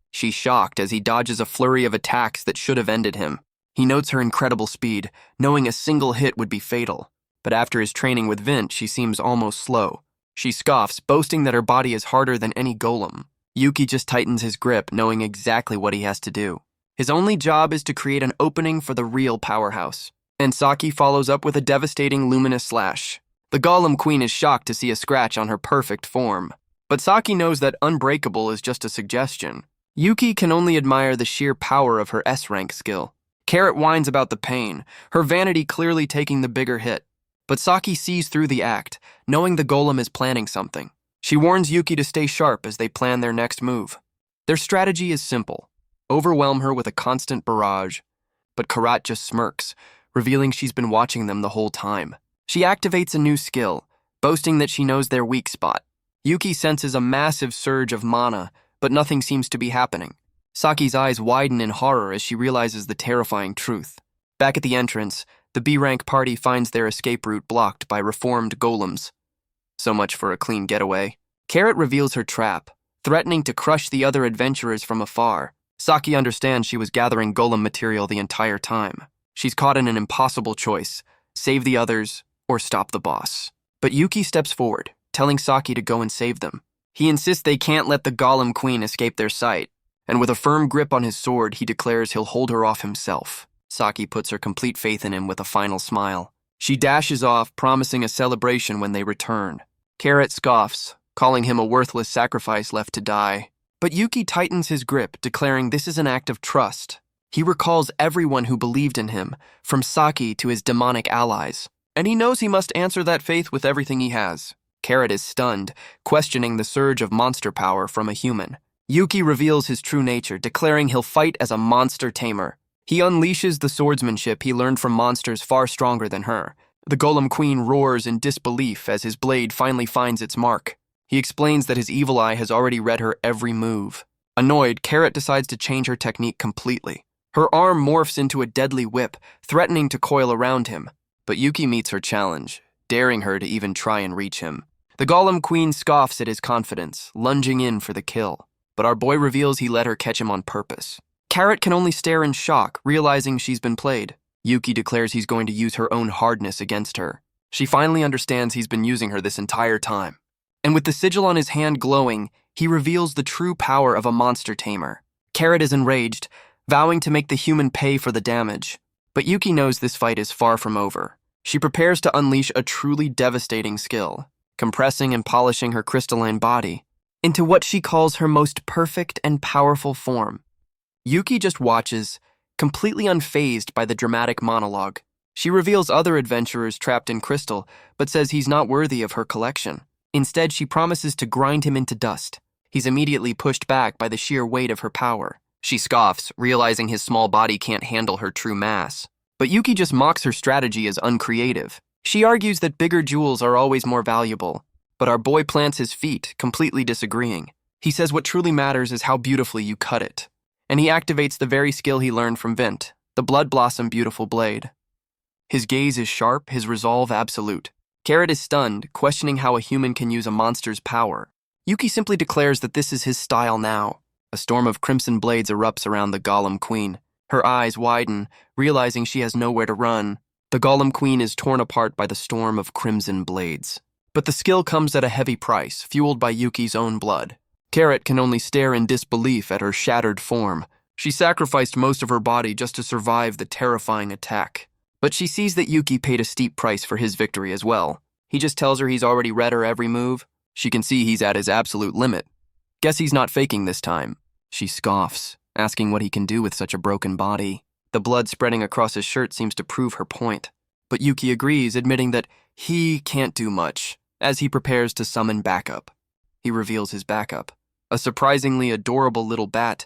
She's shocked as he dodges a flurry of attacks that should have ended him. He notes her incredible speed, knowing a single hit would be fatal. But after his training with Vint, she seems almost slow. She scoffs, boasting that her body is harder than any golem. Yuki just tightens his grip, knowing exactly what he has to do. His only job is to create an opening for the real powerhouse. And Saki follows up with a devastating luminous slash. The golem queen is shocked to see a scratch on her perfect form. But Saki knows that unbreakable is just a suggestion. Yuki can only admire the sheer power of her S-rank skill. Karat whines about the pain, her vanity clearly taking the bigger hit. But Saki sees through the act, knowing the golem is planning something. She warns Yuki to stay sharp as they plan their next move. Their strategy is simple. Overwhelm her with a constant barrage. But Karat just smirks, revealing she's been watching them the whole time. She activates a new skill, boasting that she knows their weak spot. Yuki senses a massive surge of mana, but nothing seems to be happening. Saki's eyes widen in horror as she realizes the terrifying truth. Back at the entrance, the B-rank party finds their escape route blocked by reformed golems. So much for a clean getaway. Karat reveals her trap, threatening to crush the other adventurers from afar. Saki understands she was gathering golem material the entire time. She's caught in an impossible choice: save the others or stop the boss. But Yuki steps forward, telling Saki to go and save them. He insists they can't let the golem queen escape their sight, and with a firm grip on his sword, he declares he'll hold her off himself. Saki puts her complete faith in him with a final smile. She dashes off, promising a celebration when they return. Karat scoffs, calling him a worthless sacrifice left to die. But Yuki tightens his grip, declaring this is an act of trust. He recalls everyone who believed in him, from Saki to his demonic allies. And he knows he must answer that faith with everything he has. Karat is stunned, questioning the surge of monster power from a human. Yuki reveals his true nature, declaring he'll fight as a monster tamer. He unleashes the swordsmanship he learned from monsters far stronger than her, The Golem Queen roars in disbelief as his blade finally finds its mark. He explains that his evil eye has already read her every move. Annoyed, Carrot decides to change her technique completely. Her arm morphs into a deadly whip, threatening to coil around him. But Yuki meets her challenge, daring her to even try and reach him. The Golem Queen scoffs at his confidence, lunging in for the kill. But our boy reveals he let her catch him on purpose. Carrot can only stare in shock, realizing she's been played. Yuki declares he's going to use her own hardness against her. She finally understands he's been using her this entire time. And with the sigil on his hand glowing, he reveals the true power of a monster tamer. Carrot is enraged, vowing to make the human pay for the damage. But Yuki knows this fight is far from over. She prepares to unleash a truly devastating skill, compressing and polishing her crystalline body into what she calls her most perfect and powerful form. Yuki just watches, completely unfazed by the dramatic monologue. She reveals other adventurers trapped in crystal, but says he's not worthy of her collection. Instead, she promises to grind him into dust. He's immediately pushed back by the sheer weight of her power. She scoffs, realizing his small body can't handle her true mass. But Yuki just mocks her strategy as uncreative. She argues that bigger jewels are always more valuable, but our boy plants his feet, completely disagreeing. He says what truly matters is how beautifully you cut it. And he activates the very skill he learned from Vint, the Blood Blossom Beautiful Blade. His gaze is sharp, his resolve absolute. Carrot is stunned, questioning how a human can use a monster's power. Yuki simply declares that this is his style now. A storm of crimson blades erupts around the Golem Queen. Her eyes widen, realizing she has nowhere to run. The Golem Queen is torn apart by the storm of crimson blades. But the skill comes at a heavy price, fueled by Yuki's own blood. Carrot can only stare in disbelief at her shattered form. She sacrificed most of her body just to survive the terrifying attack. But she sees that Yuki paid a steep price for his victory as well. He just tells her he's already read her every move. She can see he's at his absolute limit. Guess he's not faking this time. She scoffs, asking what he can do with such a broken body. The blood spreading across his shirt seems to prove her point. But Yuki agrees, admitting that he can't do much, as he prepares to summon backup. He reveals his backup, a surprisingly adorable little bat,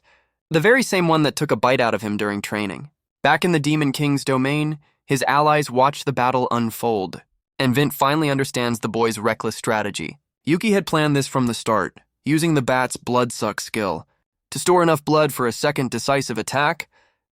the very same one that took a bite out of him during training. Back in the Demon King's domain, his allies watch the battle unfold, and Vint finally understands the boy's reckless strategy. Yuki had planned this from the start, using the bat's blood suck skill to store enough blood for a second decisive attack,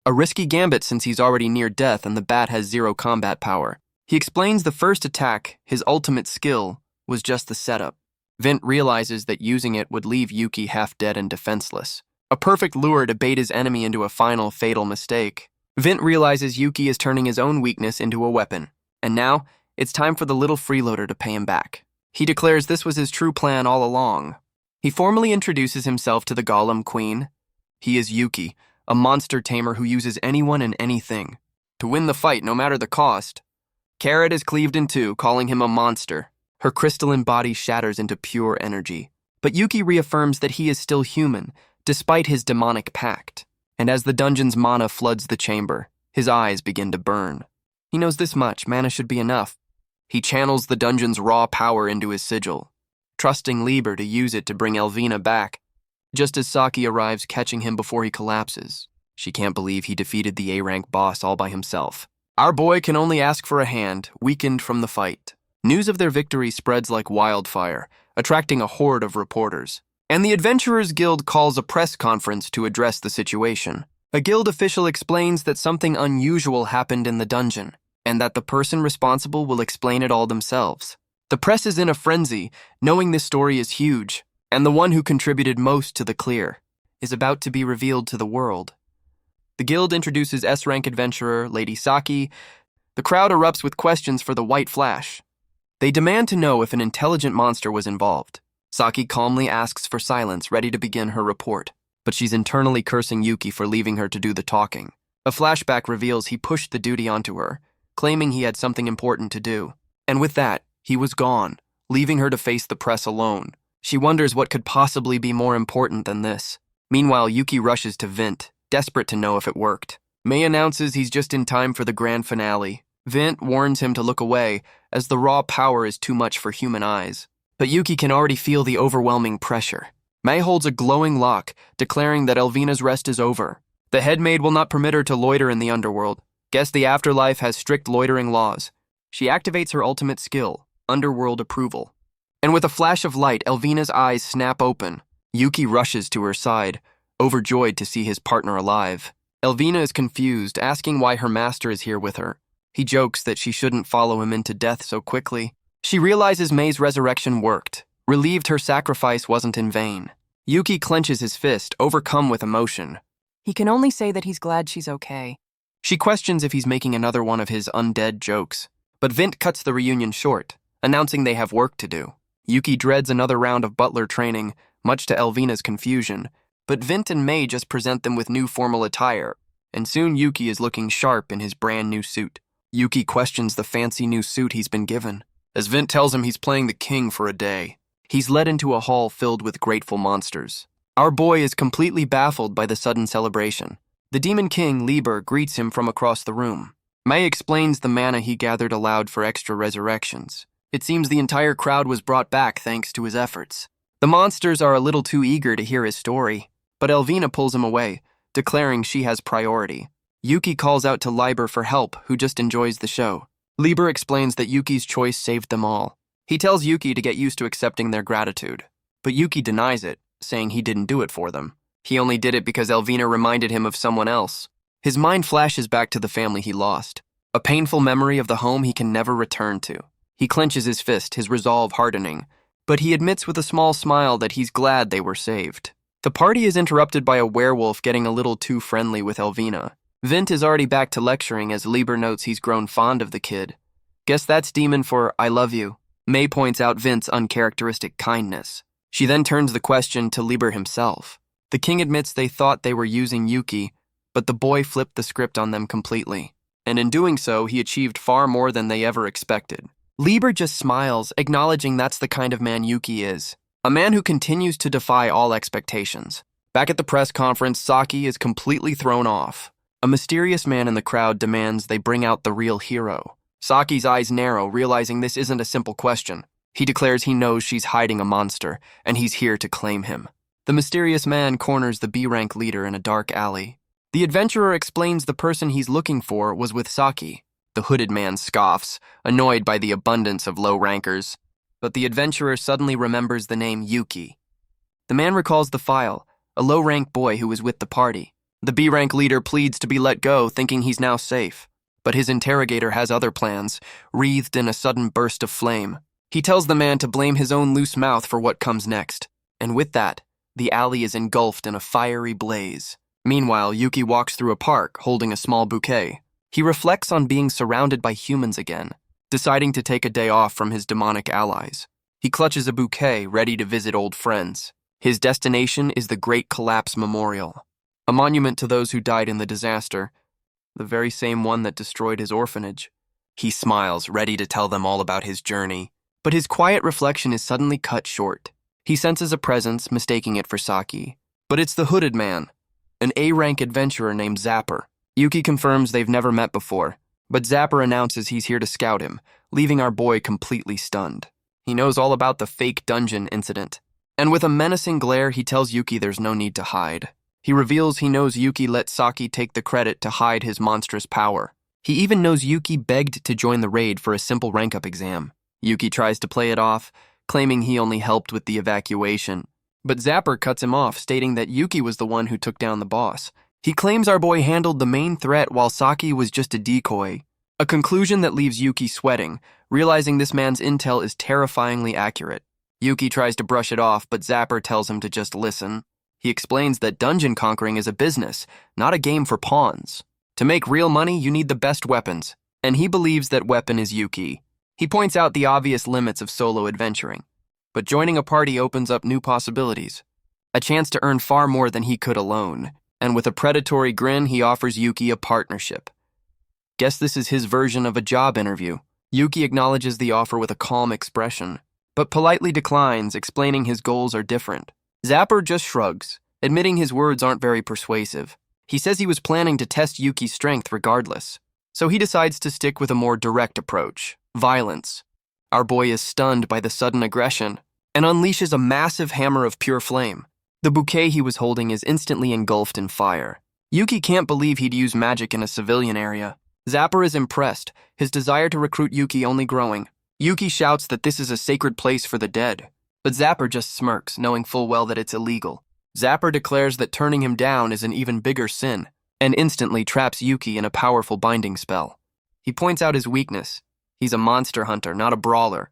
a risky gambit since he's already near death and the bat has zero combat power. He explains the first attack, his ultimate skill, was just the setup. Vint realizes that using it would leave Yuki half dead and defenseless, a perfect lure to bait his enemy into a final fatal mistake. Vint realizes Yuki is turning his own weakness into a weapon, and now it's time for the little freeloader to pay him back. He declares this was his true plan all along. He formally introduces himself to the Golem Queen. He is Yuki, a monster tamer who uses anyone and anything to win the fight no matter the cost. Carrot is cleaved in two, calling him a monster. Her crystalline body shatters into pure energy. But Yuki reaffirms that he is still human, despite his demonic pact. And as the dungeon's mana floods the chamber, his eyes begin to burn. He knows this much, mana should be enough. He channels the dungeon's raw power into his sigil, trusting Lieber to use it to bring Elvina back. Just as Saki arrives, catching him before he collapses. She can't believe he defeated the A-rank boss all by himself. Our boy can only ask for a hand, weakened from the fight. News of their victory spreads like wildfire, attracting a horde of reporters. And the Adventurers Guild calls a press conference to address the situation. A guild official explains that something unusual happened in the dungeon, and that the person responsible will explain it all themselves. The press is in a frenzy, knowing this story is huge, and the one who contributed most to the clear is about to be revealed to the world. The guild introduces S-rank adventurer Lady Saki. The crowd erupts with questions for the White Flash. They demand to know if an intelligent monster was involved. Saki calmly asks for silence, ready to begin her report, but she's internally cursing Yuki for leaving her to do the talking. A flashback reveals he pushed the duty onto her, claiming he had something important to do. And with that, he was gone, leaving her to face the press alone. She wonders what could possibly be more important than this. Meanwhile, Yuki rushes to Vint, desperate to know if it worked. May announces he's just in time for the grand finale. Vint warns him to look away, as the raw power is too much for human eyes. But Yuki can already feel the overwhelming pressure. May holds a glowing lock, declaring that Elvina's rest is over. The head maid will not permit her to loiter in the underworld. Guess the afterlife has strict loitering laws. She activates her ultimate skill, Underworld Approval. And with a flash of light, Elvina's eyes snap open. Yuki rushes to her side, overjoyed to see his partner alive. Elvina is confused, asking why her master is here with her. He jokes that she shouldn't follow him into death so quickly. She realizes May's resurrection worked, relieved her sacrifice wasn't in vain. Yuki clenches his fist, overcome with emotion. He can only say that he's glad she's okay. She questions if he's making another one of his undead jokes, but Vint cuts the reunion short, announcing they have work to do. Yuki dreads another round of butler training, much to Elvina's confusion, but Vint and May just present them with new formal attire, and soon Yuki is looking sharp in his brand new suit. Yuki questions the fancy new suit he's been given, as Vint tells him he's playing the king for a day. He's led into a hall filled with grateful monsters. Our boy is completely baffled by the sudden celebration. The Demon King, Lieber, greets him from across the room. May explains the mana he gathered allowed for extra resurrections. It seems the entire crowd was brought back thanks to his efforts. The monsters are a little too eager to hear his story, but Elvina pulls him away, declaring she has priority. Yuki calls out to Lieber for help, who just enjoys the show. Lieber explains that Yuki's choice saved them all. He tells Yuki to get used to accepting their gratitude, but Yuki denies it, saying he didn't do it for them. He only did it because Elvina reminded him of someone else. His mind flashes back to the family he lost, a painful memory of the home he can never return to. He clenches his fist, his resolve hardening, but he admits with a small smile that he's glad they were saved. The party is interrupted by a werewolf getting a little too friendly with Elvina. Vint is already back to lecturing as Lieber notes he's grown fond of the kid. Guess that's demon for I love you. May points out Vint's uncharacteristic kindness. She then turns the question to Lieber himself. The king admits they thought they were using Yuki, but the boy flipped the script on them completely. And in doing so, he achieved far more than they ever expected. Lieber just smiles, acknowledging that's the kind of man Yuki is. A man who continues to defy all expectations. Back at the press conference, Saki is completely thrown off. A mysterious man in the crowd demands they bring out the real hero. Saki's eyes narrow, realizing this isn't a simple question. He declares he knows she's hiding a monster, and he's here to claim him. The mysterious man corners the B-rank leader in a dark alley. The adventurer explains the person he's looking for was with Saki. The hooded man scoffs, annoyed by the abundance of low rankers. But the adventurer suddenly remembers the name Yuki. The man recalls the file, a low-rank boy who was with the party. The B-rank leader pleads to be let go, thinking he's now safe. But his interrogator has other plans, wreathed in a sudden burst of flame. He tells the man to blame his own loose mouth for what comes next. And with that, the alley is engulfed in a fiery blaze. Meanwhile, Yuki walks through a park, holding a small bouquet. He reflects on being surrounded by humans again, deciding to take a day off from his demonic allies. He clutches a bouquet, ready to visit old friends. His destination is the Great Collapse Memorial, a monument to those who died in the disaster, the very same one that destroyed his orphanage. He smiles, ready to tell them all about his journey, but his quiet reflection is suddenly cut short. He senses a presence, mistaking it for Saki. But it's the hooded man, an A-rank adventurer named Zapper. Yuki confirms they've never met before, but Zapper announces he's here to scout him, leaving our boy completely stunned. He knows all about the fake dungeon incident, and with a menacing glare, he tells Yuki there's no need to hide. He reveals he knows Yuki let Saki take the credit to hide his monstrous power. He even knows Yuki begged to join the raid for a simple rank-up exam. Yuki tries to play it off, claiming he only helped with the evacuation. But Zapper cuts him off, stating that Yuki was the one who took down the boss. He claims our boy handled the main threat while Saki was just a decoy, a conclusion that leaves Yuki sweating, realizing this man's intel is terrifyingly accurate. Yuki tries to brush it off, but Zapper tells him to just listen. He explains that dungeon conquering is a business, not a game for pawns. To make real money, you need the best weapons, and he believes that weapon is Yuki. He points out the obvious limits of solo adventuring, but joining a party opens up new possibilities, a chance to earn far more than he could alone, and with a predatory grin, he offers Yuki a partnership. Guess this is his version of a job interview. Yuki acknowledges the offer with a calm expression, but politely declines, explaining his goals are different. Zapper just shrugs, admitting his words aren't very persuasive. He says he was planning to test Yuki's strength regardless, so he decides to stick with a more direct approach. Violence. Our boy is stunned by the sudden aggression and unleashes a massive hammer of pure flame. The bouquet he was holding is instantly engulfed in fire. Yuki can't believe he'd use magic in a civilian area. Zapper is impressed, his desire to recruit Yuki only growing. Yuki shouts that this is a sacred place for the dead, but Zapper just smirks, knowing full well that it's illegal. Zapper declares that turning him down is an even bigger sin, and instantly traps Yuki in a powerful binding spell. He points out his weakness. He's a monster hunter, not a brawler.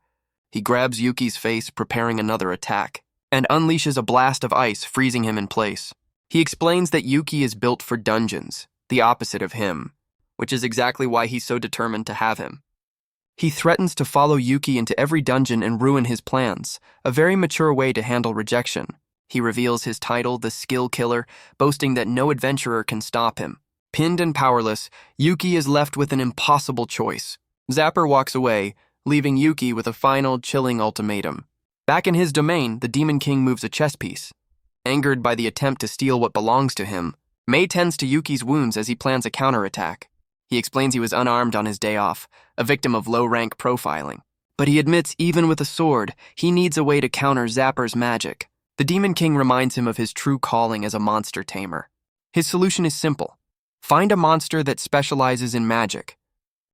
He grabs Yuki's face, preparing another attack, and unleashes a blast of ice, freezing him in place. He explains that Yuki is built for dungeons, the opposite of him, which is exactly why he's so determined to have him. He threatens to follow Yuki into every dungeon and ruin his plans, a very mature way to handle rejection. He reveals his title, the Skill Killer, boasting that no adventurer can stop him. Pinned and powerless, Yuki is left with an impossible choice. Zapper walks away, leaving Yuki with a final, chilling ultimatum. Back in his domain, the Demon King moves a chess piece. Angered by the attempt to steal what belongs to him, Mei tends to Yuki's wounds as he plans a counterattack. He explains he was unarmed on his day off, a victim of low-rank profiling. But he admits even with a sword, he needs a way to counter Zapper's magic. The Demon King reminds him of his true calling as a monster tamer. His solution is simple. Find a monster that specializes in magic.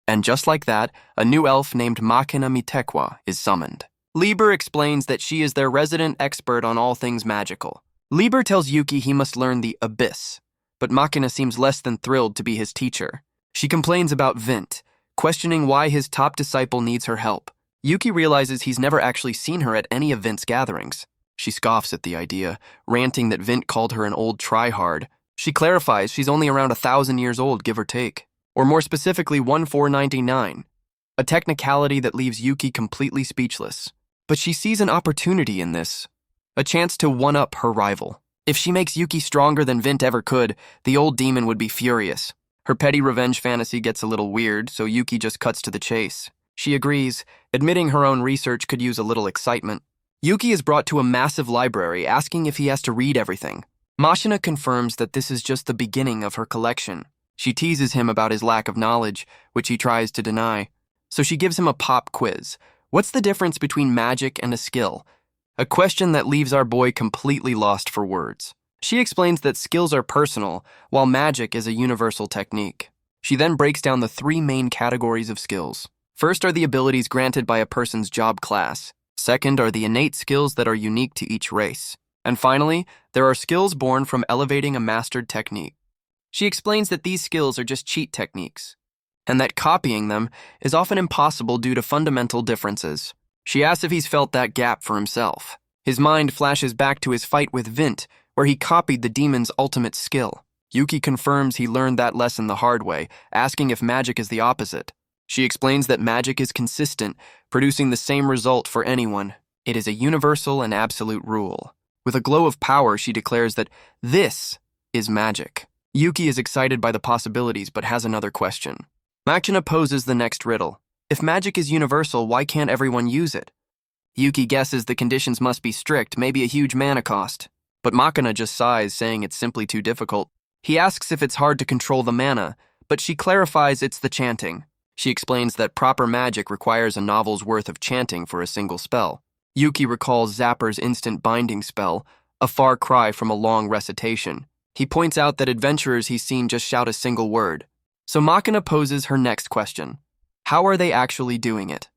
And just like that, a new elf named Machina Mitekwa is summoned. Lieber explains that she is their resident expert on all things magical. Lieber tells Yuki he must learn the Abyss, but Machina seems less than thrilled to be his teacher. She complains about Vint, questioning why his top disciple needs her help. Yuki realizes he's never actually seen her at any of Vint's gatherings. She scoffs at the idea, ranting that Vint called her an old tryhard. She clarifies she's only around 1,000 years old, give or take, or more specifically 1499, a technicality that leaves Yuki completely speechless. But she sees an opportunity in this, a chance to one-up her rival. If she makes Yuki stronger than Vint ever could, the old demon would be furious. Her petty revenge fantasy gets a little weird, so Yuki just cuts to the chase. She agrees, admitting her own research could use a little excitement. Yuki is brought to a massive library, asking if he has to read everything. Machina confirms that this is just the beginning of her collection. She teases him about his lack of knowledge, which he tries to deny. So she gives him a pop quiz. What's the difference between magic and a skill? A question that leaves our boy completely lost for words. She explains that skills are personal, while magic is a universal technique. She then breaks down the 3 main categories of skills. First are the abilities granted by a person's job class. Second are the innate skills that are unique to each race. And finally, there are skills born from elevating a mastered technique. She explains that these skills are just cheat techniques, and that copying them is often impossible due to fundamental differences. She asks if he's felt that gap for himself. His mind flashes back to his fight with Vint, where he copied the demon's ultimate skill. Yuki confirms he learned that lesson the hard way, asking if magic is the opposite. She explains that magic is consistent, producing the same result for anyone. It is a universal and absolute rule. With a glow of power, she declares that this is magic. Yuki is excited by the possibilities, but has another question. Machina poses the next riddle. If magic is universal, why can't everyone use it? Yuki guesses the conditions must be strict, maybe a huge mana cost. But Machina just sighs, saying it's simply too difficult. He asks if it's hard to control the mana, but she clarifies it's the chanting. She explains that proper magic requires a novel's worth of chanting for a single spell. Yuki recalls Zapper's instant binding spell, a far cry from a long recitation. He points out that adventurers he's seen just shout a single word. So Machina poses her next question. How are they actually doing it?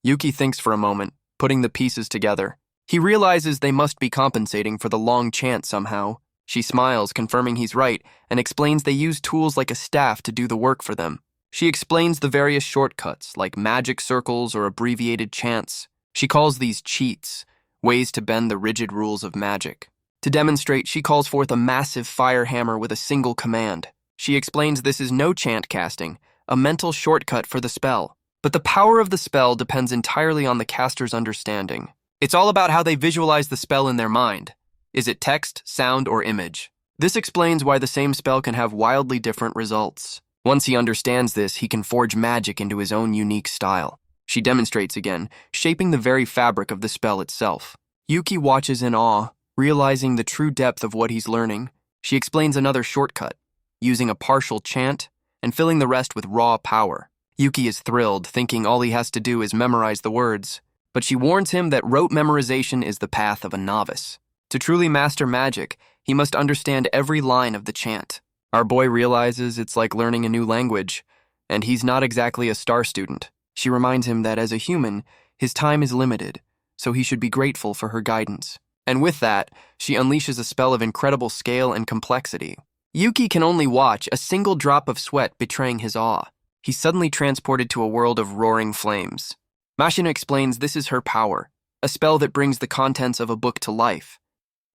Yuki thinks for a moment, putting the pieces together. He realizes they must be compensating for the long chant somehow. She smiles, confirming he's right, and explains they use tools like a staff to do the work for them. She explains the various shortcuts, like magic circles or abbreviated chants. She calls these cheats, ways to bend the rigid rules of magic. To demonstrate, she calls forth a massive fire hammer with a single command. She explains this is no chant casting, a mental shortcut for the spell. But the power of the spell depends entirely on the caster's understanding. It's all about how they visualize the spell in their mind. Is it text, sound, or image? This explains why the same spell can have wildly different results. Once he understands this, he can forge magic into his own unique style. She demonstrates again, shaping the very fabric of the spell itself. Yuki watches in awe, realizing the true depth of what he's learning. She explains another shortcut, using a partial chant and filling the rest with raw power. Yuki is thrilled, thinking all he has to do is memorize the words. But she warns him that rote memorization is the path of a novice. To truly master magic, he must understand every line of the chant. Our boy realizes it's like learning a new language, And he's not exactly a star student. She reminds him that as a human, his time is limited, so he should be grateful for her guidance. And with that, she unleashes a spell of incredible scale and complexity. Yuki can only watch, a single drop of sweat betraying his awe. He's suddenly transported to a world of roaring flames. Mashina explains this is her power, a spell that brings the contents of a book to life.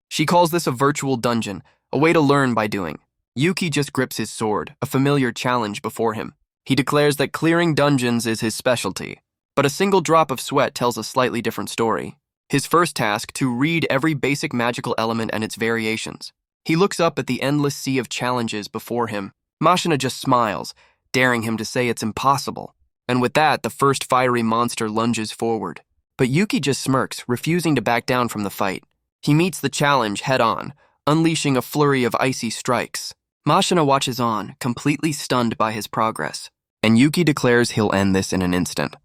She calls this a virtual dungeon, a way to learn by doing. Yuki just grips his sword, a familiar challenge before him. He declares that clearing dungeons is his specialty. But a single drop of sweat tells a slightly different story. His first task, to read every basic magical element and its variations. He looks up at the endless sea of challenges before him. Mashina just smiles, daring him to say it's impossible. And with that, the first fiery monster lunges forward. But Yuki just smirks, refusing to back down from the fight. He meets the challenge head-on, unleashing a flurry of icy strikes. Mashina watches on, completely stunned by his progress. And Yuki declares he'll end this in an instant.